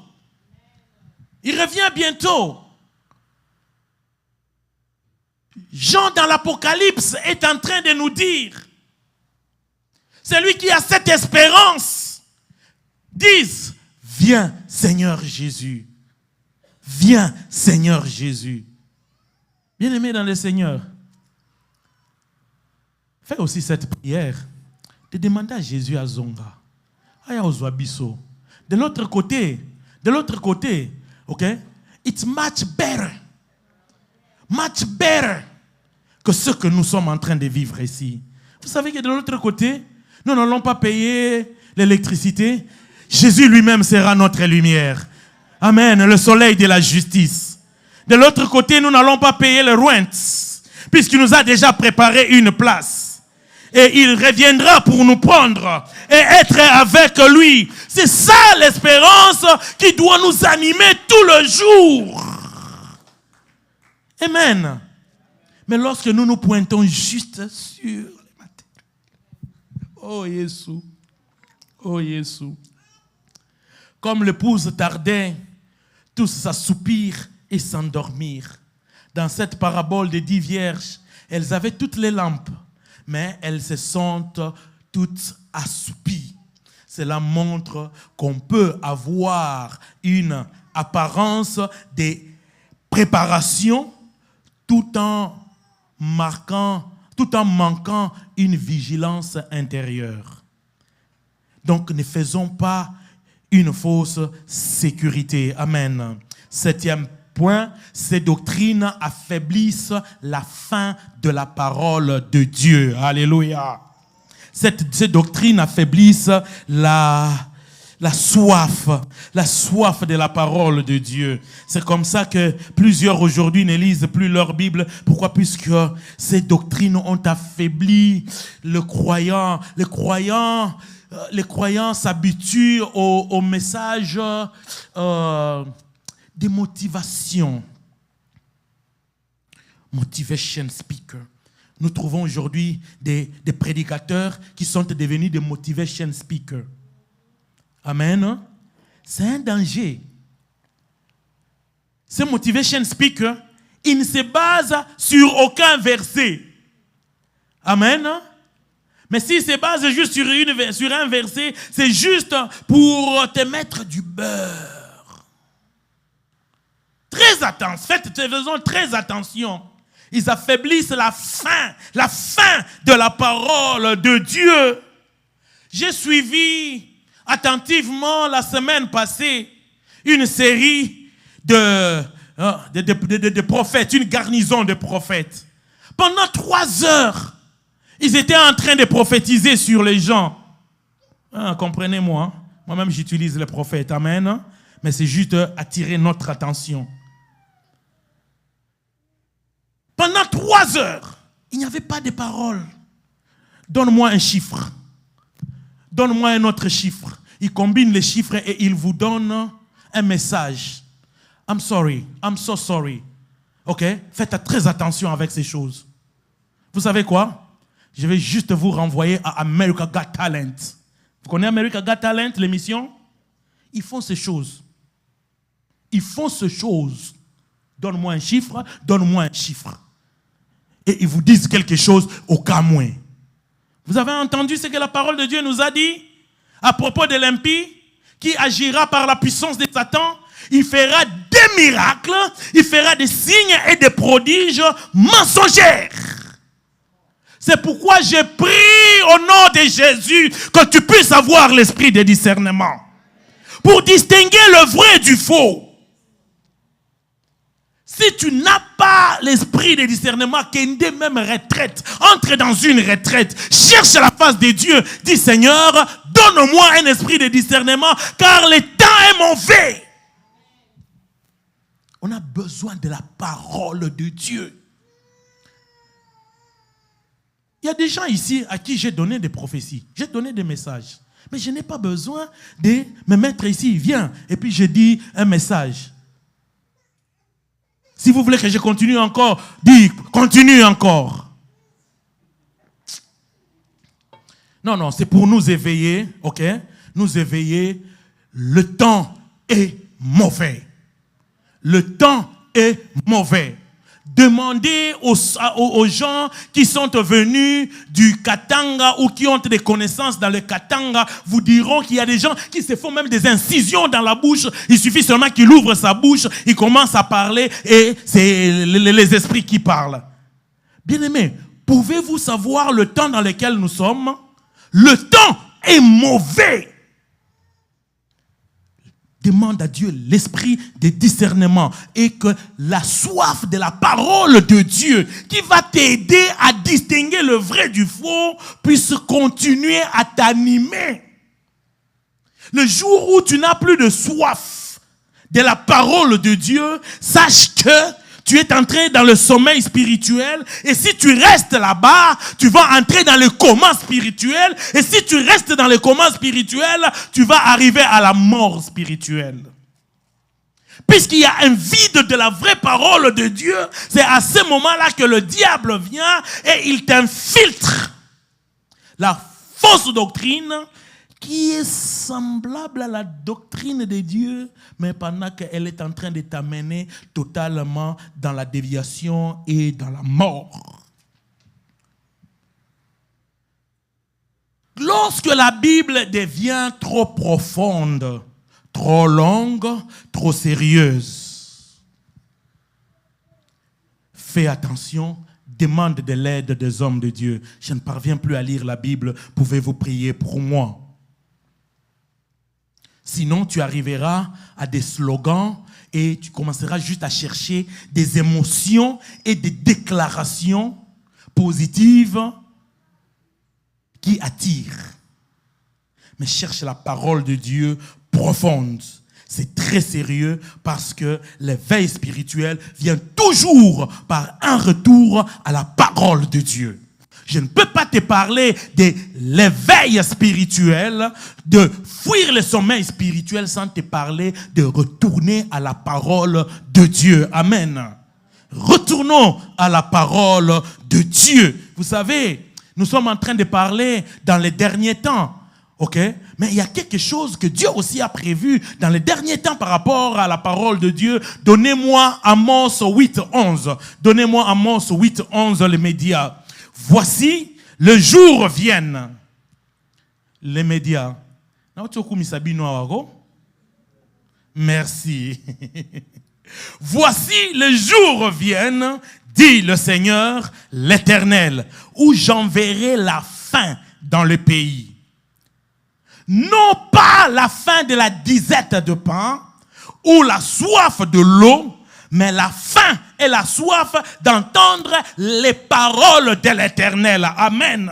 Il revient bientôt. Jean dans l'Apocalypse est en train de nous dire, celui qui a cette espérance, dise, viens Seigneur Jésus. Viens, Seigneur Jésus. Bien-aimé dans le Seigneur, fais aussi cette prière de demander à Jésus à Zonga. Aya Ozwabiso. De l'autre côté, ok? It's much better que ce que nous sommes en train de vivre ici. Vous savez que de l'autre côté, nous n'allons pas payer l'électricité. Jésus lui-même sera notre lumière. Amen, le soleil de la justice. De l'autre côté, nous n'allons pas payer le rent, puisqu'il nous a déjà préparé une place. Et il reviendra pour nous prendre et être avec lui. C'est ça l'espérance qui doit nous animer tout le jour. Amen. Mais lorsque nous nous pointons juste sur les matériaux. Oh Jésus. Oh Jésus. Comme l'épouse tardait, tous s'assoupirent et s'endormirent. Dans cette parabole des 10 vierges, elles avaient toutes les lampes, mais elles se sentent toutes assoupies. Cela montre qu'on peut avoir une apparence de préparation tout en manquant une vigilance intérieure. Donc ne faisons pas une fausse sécurité. Amen. 7e point, ces doctrines affaiblissent la fin de la parole de Dieu. Alléluia. Ces doctrines affaiblissent la soif de la parole de Dieu. C'est comme ça que plusieurs aujourd'hui ne lisent plus leur Bible. Pourquoi? Puisque ces doctrines ont affaibli le croyant. Les croyants s'habituent au message de motivation. Motivation speaker. Nous trouvons aujourd'hui des prédicateurs qui sont devenus des motivation speakers. Amen. C'est un danger. Ces motivation speakers, ils ne se basent sur aucun verset. Amen. Mais s'ils se basent juste sur un verset, c'est juste pour te mettre du beurre. Très attention, faisons très attention. Ils affaiblissent la fin de la parole de Dieu. J'ai suivi attentivement la semaine passée une série de prophètes, une garnison de prophètes. Pendant 3 heures, ils étaient en train de prophétiser sur les gens. Comprenez-moi, moi-même j'utilise les prophètes, amen. Mais c'est juste attirer notre attention. Pendant 3 heures, il n'y avait pas de parole. Donne-moi un chiffre. Donne-moi un autre chiffre. Il combine les chiffres et il vous donne un message. I'm sorry. I'm so sorry. Ok? Faites très attention avec ces choses. Vous savez quoi? Je vais juste vous renvoyer à America Got Talent. Vous connaissez America Got Talent, l'émission? Ils font ces choses. Ils font ces choses. Donne-moi un chiffre, donne-moi un chiffre. Et ils vous disent quelque chose au cas moins. Vous avez entendu ce que la parole de Dieu nous a dit à propos de l'impie qui agira par la puissance de Satan? Il fera des miracles, il fera des signes et des prodiges mensongers. C'est pourquoi j'ai pris au nom de Jésus que tu puisses avoir l'esprit de discernement pour distinguer le vrai du faux. Si tu n'as pas l'esprit de discernement, qu'une même retraite, entre dans une retraite, cherche la face de Dieu, dis Seigneur, donne-moi un esprit de discernement, car le temps est mauvais. On a besoin de la parole de Dieu. Il y a des gens ici à qui j'ai donné des prophéties, j'ai donné des messages, mais je n'ai pas besoin de me mettre ici, viens, et puis je dis un message. Si vous voulez que je continue encore, dis, continue encore. Non, c'est pour nous éveiller, ok? Nous éveiller. Le temps est mauvais. Le temps est mauvais. Demandez aux gens qui sont venus du Katanga ou qui ont des connaissances dans le Katanga, vous diront qu'il y a des gens qui se font même des incisions dans la bouche. Il suffit seulement qu'il ouvre sa bouche, il commence à parler et c'est les esprits qui parlent. Bien-aimés, pouvez-vous savoir le temps dans lequel nous sommes? Le temps est mauvais. Demande à Dieu l'esprit de discernement et que la soif de la parole de Dieu qui va t'aider à distinguer le vrai du faux puisse continuer à t'animer. Le jour où tu n'as plus de soif de la parole de Dieu, sache que tu es entré dans le sommeil spirituel et si tu restes là-bas, tu vas entrer dans le coma spirituel et si tu restes dans le coma spirituel, tu vas arriver à la mort spirituelle. Puisqu'il y a un vide de la vraie parole de Dieu, c'est à ce moment-là que le diable vient et il t'infiltre la fausse doctrine qui est semblable à la doctrine de Dieu, mais pendant qu'elle est en train de t'amener totalement dans la déviation et dans la mort. Lorsque la Bible devient trop profonde, trop longue, trop sérieuse, fais attention, demande de l'aide des hommes de Dieu. Je ne parviens plus à lire la Bible, pouvez-vous prier pour moi? Sinon, tu arriveras à des slogans et tu commenceras juste à chercher des émotions et des déclarations positives qui attirent. Mais cherche la parole de Dieu profonde. C'est très sérieux parce que l'éveil spirituel vient toujours par un retour à la parole de Dieu. Je ne peux pas te parler de l'éveil spirituel, de fuir le sommeil spirituel sans te parler de retourner à la parole de Dieu. Amen. Retournons à la parole de Dieu. Vous savez, nous sommes en train de parler dans les derniers temps. Ok? Mais il y a quelque chose que Dieu aussi a prévu dans les derniers temps par rapport à la parole de Dieu. Donnez-moi Amos 8:11. Donnez-moi Amos 8:11, les médias. Voici, le jour vienne. Les médias. Merci. Voici, le jour vienne, dit le Seigneur, l'Éternel, où j'enverrai la faim dans le pays. Non pas la faim de la disette de pain ou la soif de l'eau, mais la faim et la soif d'entendre les paroles de l'Éternel. Amen.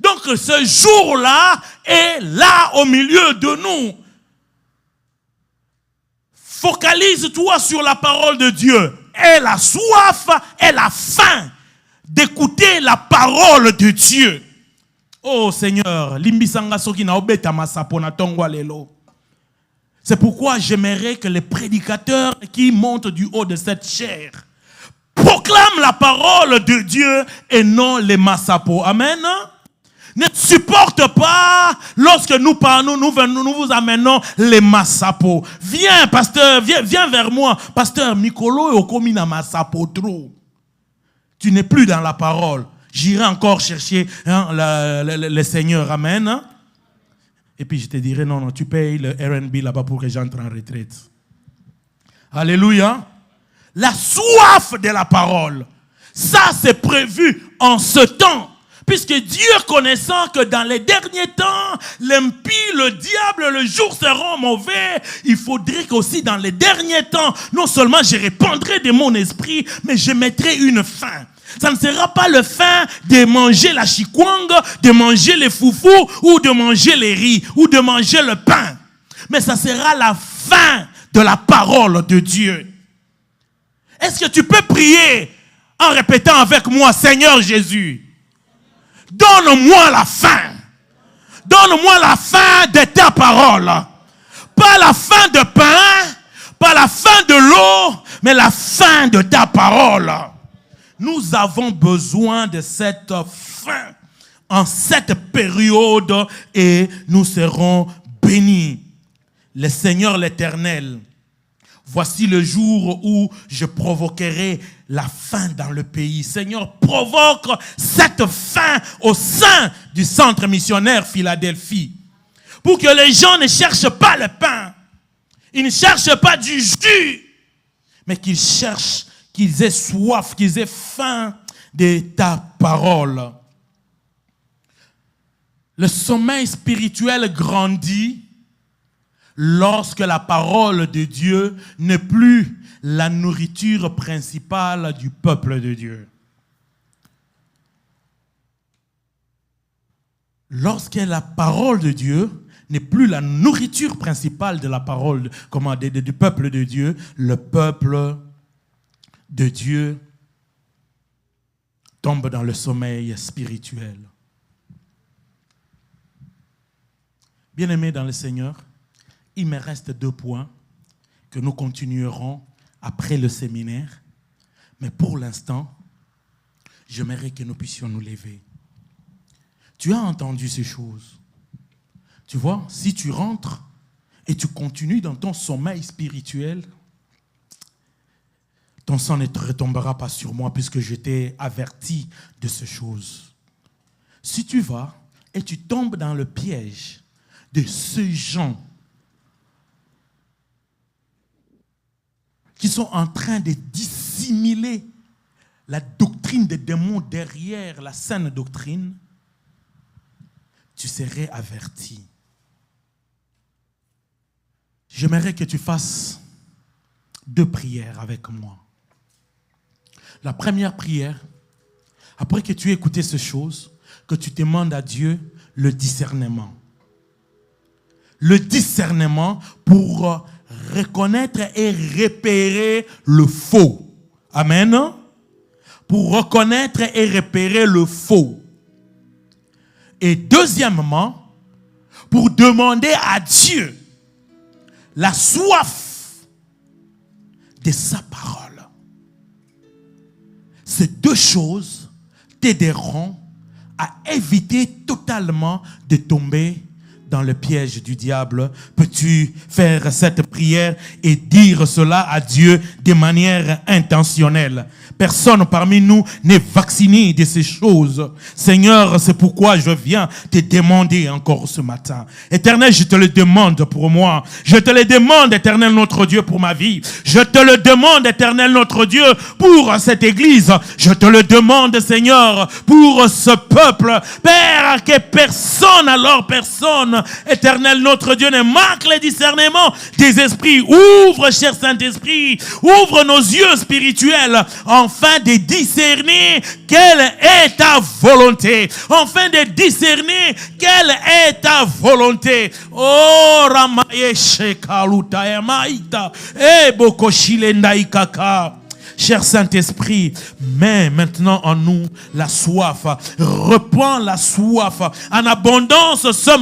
Donc ce jour-là est là au milieu de nous. Focalise-toi sur la parole de Dieu. Et la soif et la faim d'écouter la parole de Dieu. Oh Seigneur, limbisanga soki na obeta masapo na tongwa lelo. C'est pourquoi j'aimerais que les prédicateurs qui montent du haut de cette chair proclament la parole de Dieu et non les massapos. Amen. ne supporte pas lorsque nous parlons, nous vous amenons les massapo. Viens, pasteur, viens vers moi. Pasteur, Mikolo et Okomina massapo trop. Tu n'es plus dans la parole. J'irai encore chercher le Seigneur. Amen. Hein? Et puis je te dirai, non, tu payes le R&B là-bas pour que j'entre en retraite. Alléluia. La soif de la parole. Ça, c'est prévu en ce temps. Puisque Dieu, connaissant que dans les derniers temps, l'impie, le diable, le jour seront mauvais, il faudrait qu'aussi dans les derniers temps, non seulement je répandrai de mon esprit, mais je mettrai une fin. Ça ne sera pas le fin de manger la chikwang, de manger les foufous, ou de manger les riz, ou de manger le pain. Mais ça sera la fin de la parole de Dieu. Est-ce que tu peux prier en répétant avec moi, Seigneur Jésus, donne-moi la fin. Donne-moi la fin de ta parole. Pas la fin de pain, pas la fin de l'eau, mais la fin de ta parole. Nous avons besoin de cette fin en cette période et nous serons bénis. Le Seigneur l'Éternel, voici le jour où je provoquerai la faim dans le pays. Seigneur, provoque cette faim au sein du centre missionnaire Philadelphie. Pour que les gens ne cherchent pas le pain. Ils ne cherchent pas du jus. Mais qu'ils cherchent, qu'ils aient soif, qu'ils aient faim de ta parole. Le sommeil spirituel grandit lorsque la parole de Dieu n'est plus la nourriture principale du peuple de Dieu. Lorsque la parole de Dieu n'est plus la nourriture principale de la parole du peuple de Dieu, le peuple de Dieu tombe dans le sommeil spirituel. Bien-aimés dans le Seigneur, il me reste 2 points que nous continuerons après le séminaire. Mais pour l'instant, j'aimerais que nous puissions nous lever. Tu as entendu ces choses. Tu vois, si tu rentres et tu continues dans ton sommeil spirituel, ton sang ne retombera pas sur moi puisque je t'ai averti de ces choses. Si tu vas et tu tombes dans le piège de ces gens qui sont en train de dissimuler la doctrine des démons derrière la saine doctrine, tu serais averti. J'aimerais que tu fasses 2 prières avec moi. La première prière, après que tu aies écouté ces choses, que tu demandes à Dieu le discernement. Le discernement pour reconnaître et repérer le faux. Amen. Pour reconnaître et repérer le faux. Et deuxièmement, pour demander à Dieu la soif de sa parole. Ces 2 choses t'aideront à éviter totalement de tomber dans le piège du diable. Peux-tu faire cette prière et dire cela à Dieu de manière intentionnelle? Personne parmi nous n'est vacciné de ces choses. Seigneur, c'est pourquoi je viens te demander encore ce matin. Éternel, je te le demande pour moi. Je te le demande, Éternel notre Dieu, pour ma vie. Je te le demande, Éternel notre Dieu, pour cette église. Je te le demande, Seigneur, pour ce peuple. Père, que personne, Éternel notre Dieu, ne manque le discernement des esprits. Ouvre, cher Saint-Esprit, ouvre nos yeux spirituels, afin de discerner quelle est ta volonté. Afin de discerner quelle est ta volonté. Oh, Ramaye Shekaluta Yamaita. Bokoshile Naikaka. Cher Saint-Esprit, mets maintenant en nous la soif. Reprends la soif en abondance ce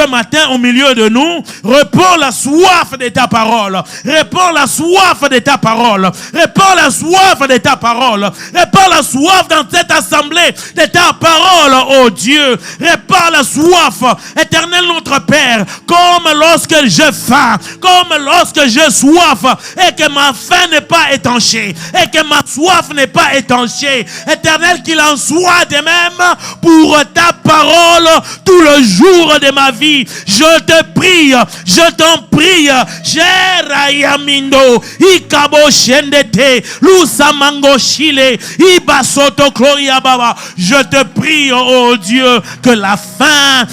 matin au milieu de nous. Reprends la soif de ta parole. Reprends la soif de ta parole. Reprends la soif de ta parole. Reprends la soif dans cette assemblée de ta parole, oh Dieu. Reprends la soif, éternel notre Père, comme lorsque j'ai faim, comme lorsque j'ai soif, et que ma faim n'est pas étanchée, et que ma soif n'est pas étanchée. Éternel, qu'il en soit de même pour ta parole tout le jour de ma vie. Je te prie, je t'en prie, cher Ayamindo, Ikabo Shendete, Lusamango Chile, Ibasoto Gloria Baba. Je te prie, oh Dieu, que la fin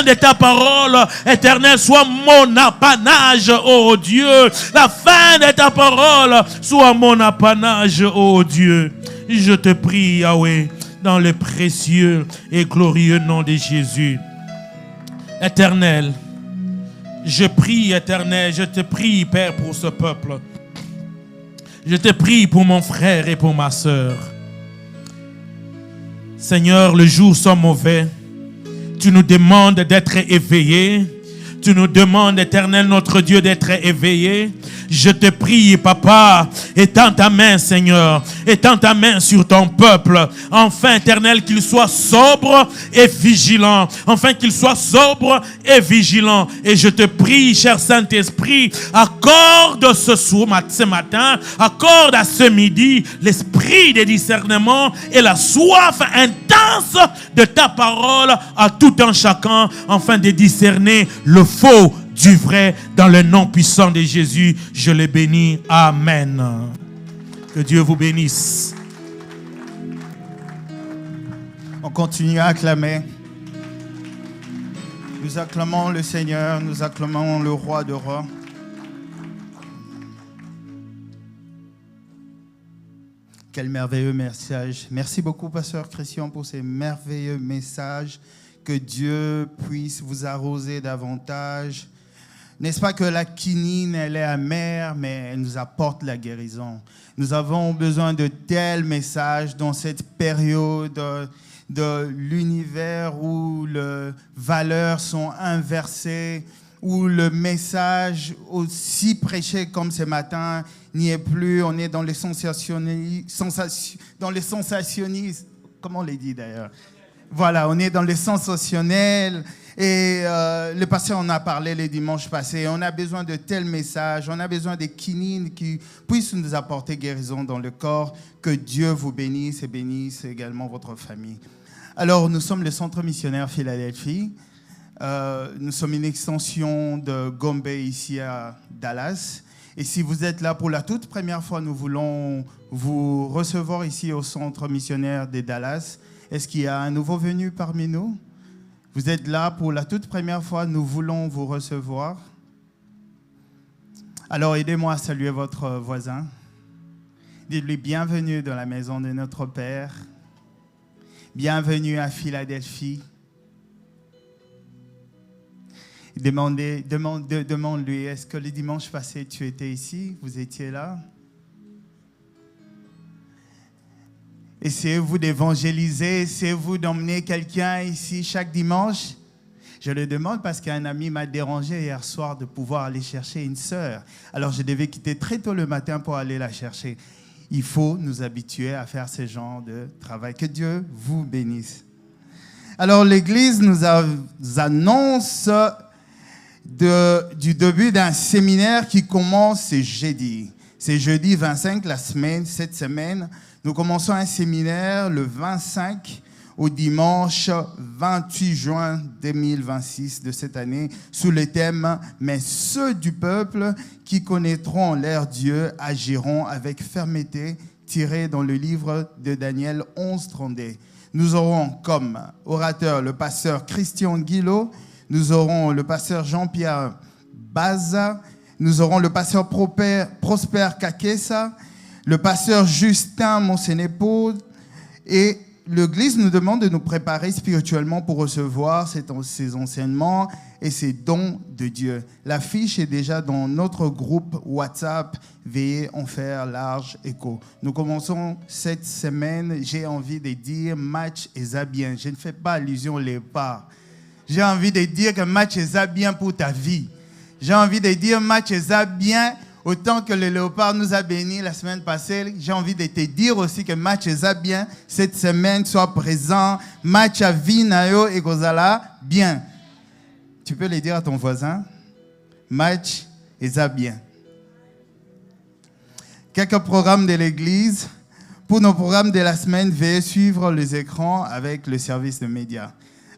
de ta parole, éternel, soit mon apanage, oh Dieu. La fin de ta parole soit mon apanage, oh Dieu. Je te prie, Yahweh, dans le précieux et glorieux nom de Jésus. Éternel, je prie, éternel, je te prie, Père, pour ce peuple. Je te prie pour mon frère et pour ma sœur. Seigneur, le jour sont mauvais. Tu nous demandes d'être éveillés. Tu nous demandes, éternel notre Dieu, d'être éveillés. Je te prie, Papa, étends ta main, Seigneur, étends ta main sur ton peuple. Enfin, éternel, qu'il soit sobre et vigilant. Enfin, qu'il soit sobre et vigilant. Et je te prie, cher Saint-Esprit, accorde ce matin, accorde à ce midi l'esprit de discernement et la soif intense de ta parole à tout un chacun, afin de discerner le faux du vrai, dans le nom puissant de Jésus. Je les bénis. Amen. Que Dieu vous bénisse.
On continue à acclamer. Nous acclamons le Seigneur, nous acclamons le Roi de rois. Quel merveilleux message. Merci beaucoup, Pasteur Christian, pour ces merveilleux messages. Que Dieu puisse vous arroser davantage. N'est-ce pas que la quinine, elle est amère, mais elle nous apporte la guérison. Nous avons besoin de tels messages dans cette période de l'univers où les valeurs sont inversées, où le message aussi prêché comme ce matin n'y est plus. On est dans les sensationnistes. Comment on les dit d'ailleurs? Voilà, on est dans le sensationnel. Et le pasteur en a parlé les dimanches passés. On a besoin de tels messages. On a besoin des quinines qui puissent nous apporter guérison dans le corps. Que Dieu vous bénisse et bénisse également votre famille. Alors, nous sommes le Centre missionnaire Philadelphie. Nous sommes une extension de Gombe ici à Dallas. Et si vous êtes là pour la toute première fois, nous voulons vous recevoir ici au Centre missionnaire de Dallas. Est-ce qu'il y a un nouveau venu parmi nous? Vous êtes là pour la toute première fois, nous voulons vous recevoir. Alors aidez-moi à saluer votre voisin. Dites-lui bienvenue dans la maison de notre Père. Bienvenue à Philadelphie. Demande-lui, est-ce que le dimanche passé tu étais ici? Vous étiez là? Essayez-vous d'évangéliser, essayez-vous d'emmener quelqu'un ici chaque dimanche. Je le demande parce qu'un ami m'a dérangé hier soir de pouvoir aller chercher une sœur. Alors je devais quitter très tôt le matin pour aller la chercher. Il faut nous habituer à faire ce genre de travail. Que Dieu vous bénisse. Alors l'Église nous annonce du début d'un séminaire qui commence ce jeudi. C'est jeudi 25, cette semaine. Nous commençons un séminaire le 25 au dimanche 28 juin 2026 de cette année sous le thème « Mais ceux du peuple qui connaîtront leur Dieu agiront avec fermeté » tiré dans le livre de Daniel 11:32. Nous aurons comme orateur le pasteur Christian Guillot, nous aurons le pasteur Jean-Pierre Baza, nous aurons le pasteur Prosper Kakessa, le pasteur Justin Monsenepo et l'Église nous demande de nous préparer spirituellement pour recevoir ces enseignements et ces dons de Dieu. L'affiche est déjà dans notre groupe WhatsApp. Veuillez en faire large écho. Nous commençons cette semaine, j'ai envie de dire match et bien. Je ne fais pas allusion au léopard. J'ai envie de dire que match est bien pour ta vie. J'ai envie de dire match est bien. Autant que le léopard nous a bénis la semaine passée, j'ai envie de te dire aussi que match est bien cette semaine, soit présent. Match à vie, nayo et gozala, bien. Tu peux le dire à ton voisin. Match est bien. Quelques programmes de l'église. Pour nos programmes de la semaine, veuillez suivre les écrans avec le service de médias.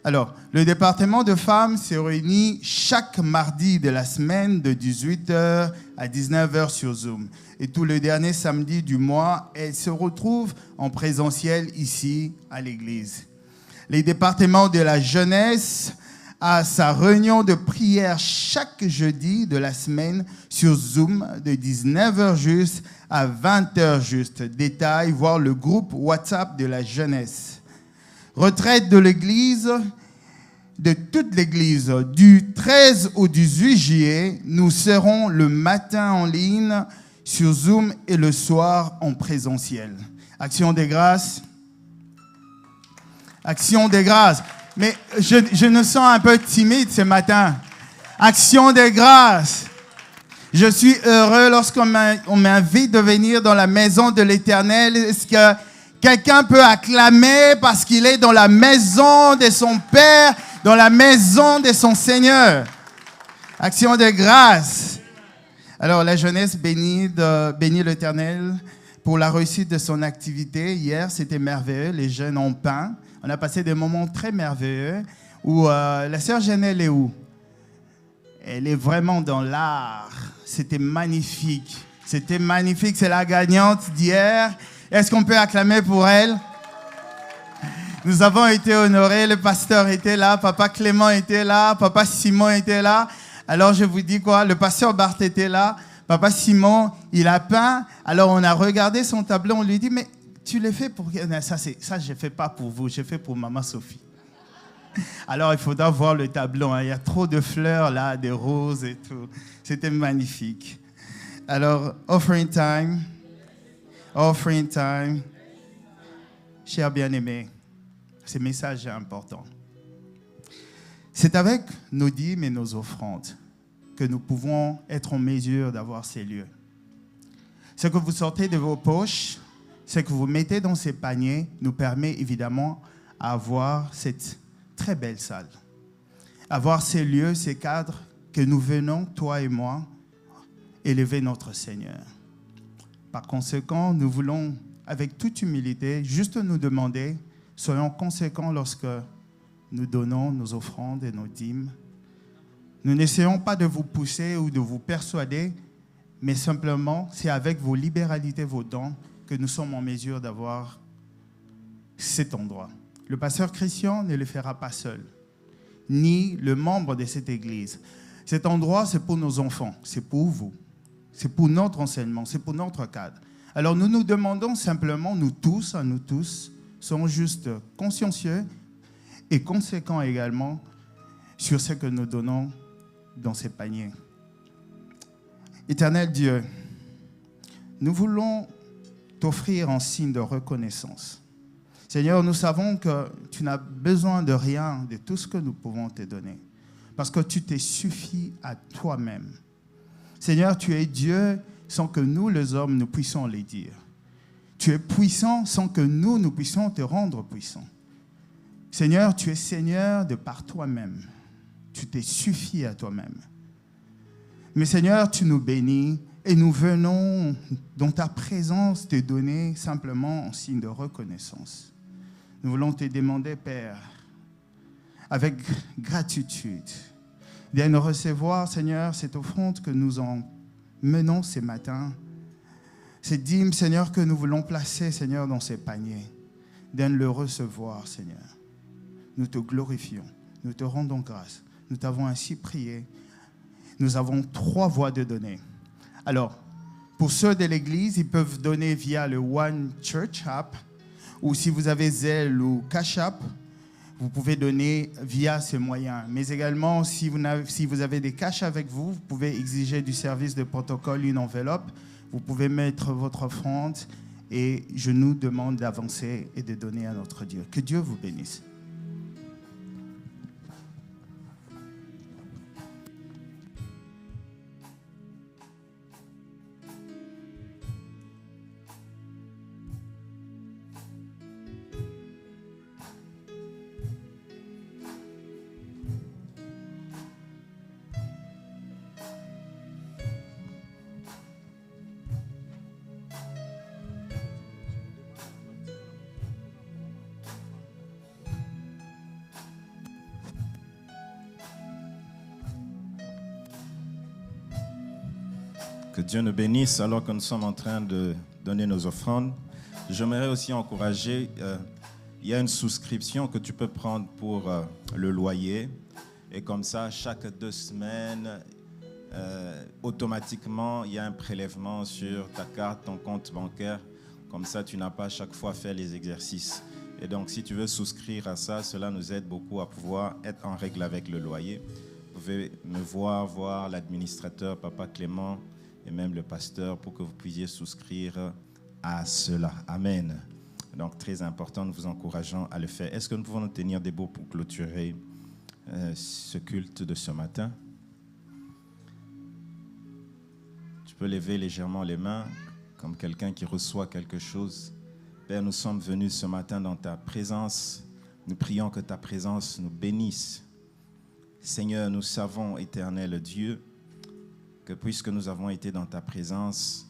Alors, le département de femmes se réunit chaque mardi de la semaine de 18h à 19h sur Zoom. Et tous les derniers samedis du mois, elles se retrouvent en présentiel ici à l'église. Le département de la jeunesse a sa réunion de prière chaque jeudi de la semaine sur Zoom de 19h juste à 20h juste. Détail, voir le groupe WhatsApp de la jeunesse. Retraite de l'église, de toute l'église, du 13 au 18 juillet, nous serons le matin en ligne sur Zoom et le soir en présentiel. Action des grâces. Action des grâces. Mais je me sens un peu timide ce matin. Action des grâces. Je suis heureux lorsqu'on m'invite de venir dans la maison de l'Éternel. Est-ce que quelqu'un peut acclamer parce qu'il est dans la maison de son Père, dans la maison de son Seigneur? Action de grâce. Alors, la jeunesse bénit l'Éternel pour la réussite de son activité. Hier, c'était merveilleux. Les jeunes ont peint. On a passé des moments très merveilleux où la sœur Janelle est où? Elle est vraiment dans l'art. C'était magnifique. C'était magnifique. C'est la gagnante d'hier. Est-ce qu'on peut acclamer pour elle? Nous avons été honorés. Le pasteur était là. Papa Clément était là. Papa Simon était là. Alors, je vous dis quoi? Le pasteur Bart était là. Papa Simon, il a peint. Alors, on a regardé son tableau. On lui dit, mais tu l'as fait pour... Ça, je ne fais pas pour vous. Je fais pour maman Sophie. Alors, il faudra voir le tableau. Hein. Il y a trop de fleurs là, des roses et tout. C'était magnifique. Alors, offering time. Offering time. Chers bien-aimés, ce message est important. C'est avec nos dîmes et nos offrandes que nous pouvons être en mesure d'avoir ces lieux. Ce que vous sortez de vos poches, ce que vous mettez dans ces paniers, nous permet évidemment d'avoir cette très belle salle. Avoir ces lieux, ces cadres que nous venons, toi et moi, élever notre Seigneur. Par conséquent, nous voulons, avec toute humilité, juste nous demander, soyons conséquents lorsque nous donnons nos offrandes et nos dîmes. Nous n'essayons pas de vous pousser ou de vous persuader, mais simplement, c'est avec vos libéralités, vos dons, que nous sommes en mesure d'avoir cet endroit. Le pasteur Christian ne le fera pas seul, ni le membre de cette église. Cet endroit, c'est pour nos enfants, c'est pour vous, c'est pour notre enseignement, c'est pour notre cadre. Alors nous nous demandons simplement, nous tous, sommes juste consciencieux et conséquents également sur ce que nous donnons dans ces paniers. Éternel Dieu, nous voulons t'offrir en signe de reconnaissance. Seigneur, nous savons que tu n'as besoin de rien de tout ce que nous pouvons te donner, parce que tu t'es suffi à toi-même. Seigneur, tu es Dieu sans que nous, les hommes, nous puissions le dire. Tu es puissant sans que nous puissions te rendre puissant. Seigneur, tu es Seigneur de par toi-même. Tu t'es suffi à toi-même. Mais Seigneur, tu nous bénis et nous venons dans ta présence te donner simplement en signe de reconnaissance. Nous voulons te demander, Père, avec gratitude, de nous recevoir, Seigneur, cette offrande que nous en menons ce matin, cette dîme, Seigneur, que nous voulons placer, Seigneur, dans ces paniers, de le recevoir, Seigneur. Nous te glorifions, nous te rendons grâce. Nous t'avons ainsi prié. Nous avons 3 voies de donner. Alors, pour ceux de l'Église, ils peuvent donner via le One Church App ou si vous avez Zelle ou Cash App, vous pouvez donner via ces moyens. Mais également, si vous avez des cash avec vous, vous pouvez exiger du service de protocole une enveloppe. Vous pouvez mettre votre offrande et je nous demande d'avancer et de donner à notre Dieu. Que Dieu vous bénisse.
Que Dieu nous bénisse alors que nous sommes en train de donner nos offrandes. J'aimerais aussi encourager, il y a une souscription que tu peux prendre pour le loyer. Et comme ça, chaque 2 semaines, automatiquement, il y a un prélèvement sur ta carte, ton compte bancaire. Comme ça, tu n'as pas à chaque fois fait les exercices. Et donc, si tu veux souscrire à ça, cela nous aide beaucoup à pouvoir être en règle avec le loyer. Vous pouvez me voir l'administrateur, Papa Clément, et même le pasteur, pour que vous puissiez souscrire à cela. Amen. Donc, très important, nous vous encourageons à le faire. Est-ce que nous pouvons nous tenir debout pour clôturer ce culte de ce matin? Tu peux lever légèrement les mains, comme quelqu'un qui reçoit quelque chose. Père, nous sommes venus ce matin dans ta présence. Nous prions que ta présence nous bénisse. Seigneur, nous savons, éternel Dieu, que puisque nous avons été dans ta présence,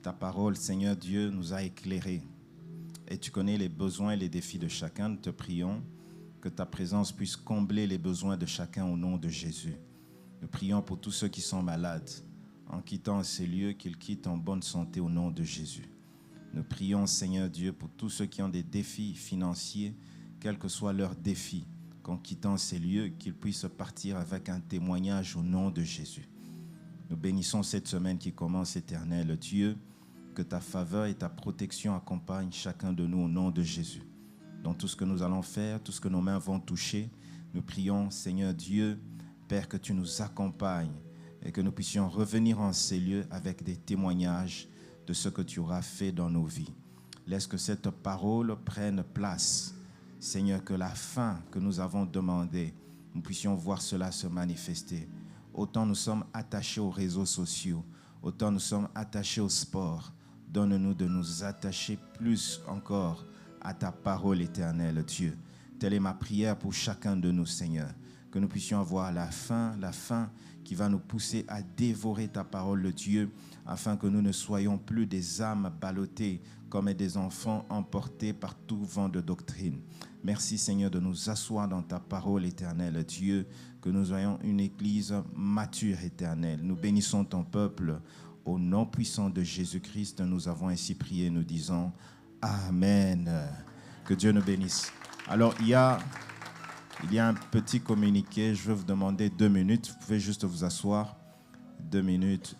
ta parole, Seigneur Dieu, nous a éclairés. Et tu connais les besoins et les défis de chacun. Nous te prions que ta présence puisse combler les besoins de chacun au nom de Jésus. Nous prions pour tous ceux qui sont malades, en quittant ces lieux, qu'ils quittent en bonne santé au nom de Jésus. Nous prions, Seigneur Dieu, pour tous ceux qui ont des défis financiers, quels que soient leurs défis, qu'en quittant ces lieux, qu'ils puissent partir avec un témoignage au nom de Jésus. Nous bénissons cette semaine qui commence, éternel Dieu, que ta faveur et ta protection accompagnent chacun de nous au nom de Jésus. Dans tout ce que nous allons faire, tout ce que nos mains vont toucher, nous prions, Seigneur Dieu, Père, que tu nous accompagnes et que nous puissions revenir en ces lieux avec des témoignages de ce que tu auras fait dans nos vies. Laisse que cette parole prenne place. Seigneur, que la fin que nous avons demandée, nous puissions voir cela se manifester. Autant nous sommes attachés aux réseaux sociaux, autant nous sommes attachés au sport. Donne-nous de nous attacher plus encore à ta parole éternelle, Dieu. Telle est ma prière pour chacun de nous, Seigneur. Que nous puissions avoir la faim qui va nous pousser à dévorer ta parole, le Dieu, afin que nous ne soyons plus des âmes ballottées comme des enfants emportés par tout vent de doctrine. Merci, Seigneur, de nous asseoir dans ta parole éternelle, Dieu, que nous soyons une église mature éternelle. Nous bénissons ton peuple. Au nom puissant de Jésus-Christ, nous avons ainsi prié, nous disons Amen. Que Dieu nous bénisse. Alors, il y a un petit communiqué. Je vais vous demander 2 minutes. Vous pouvez juste vous asseoir. 2 minutes.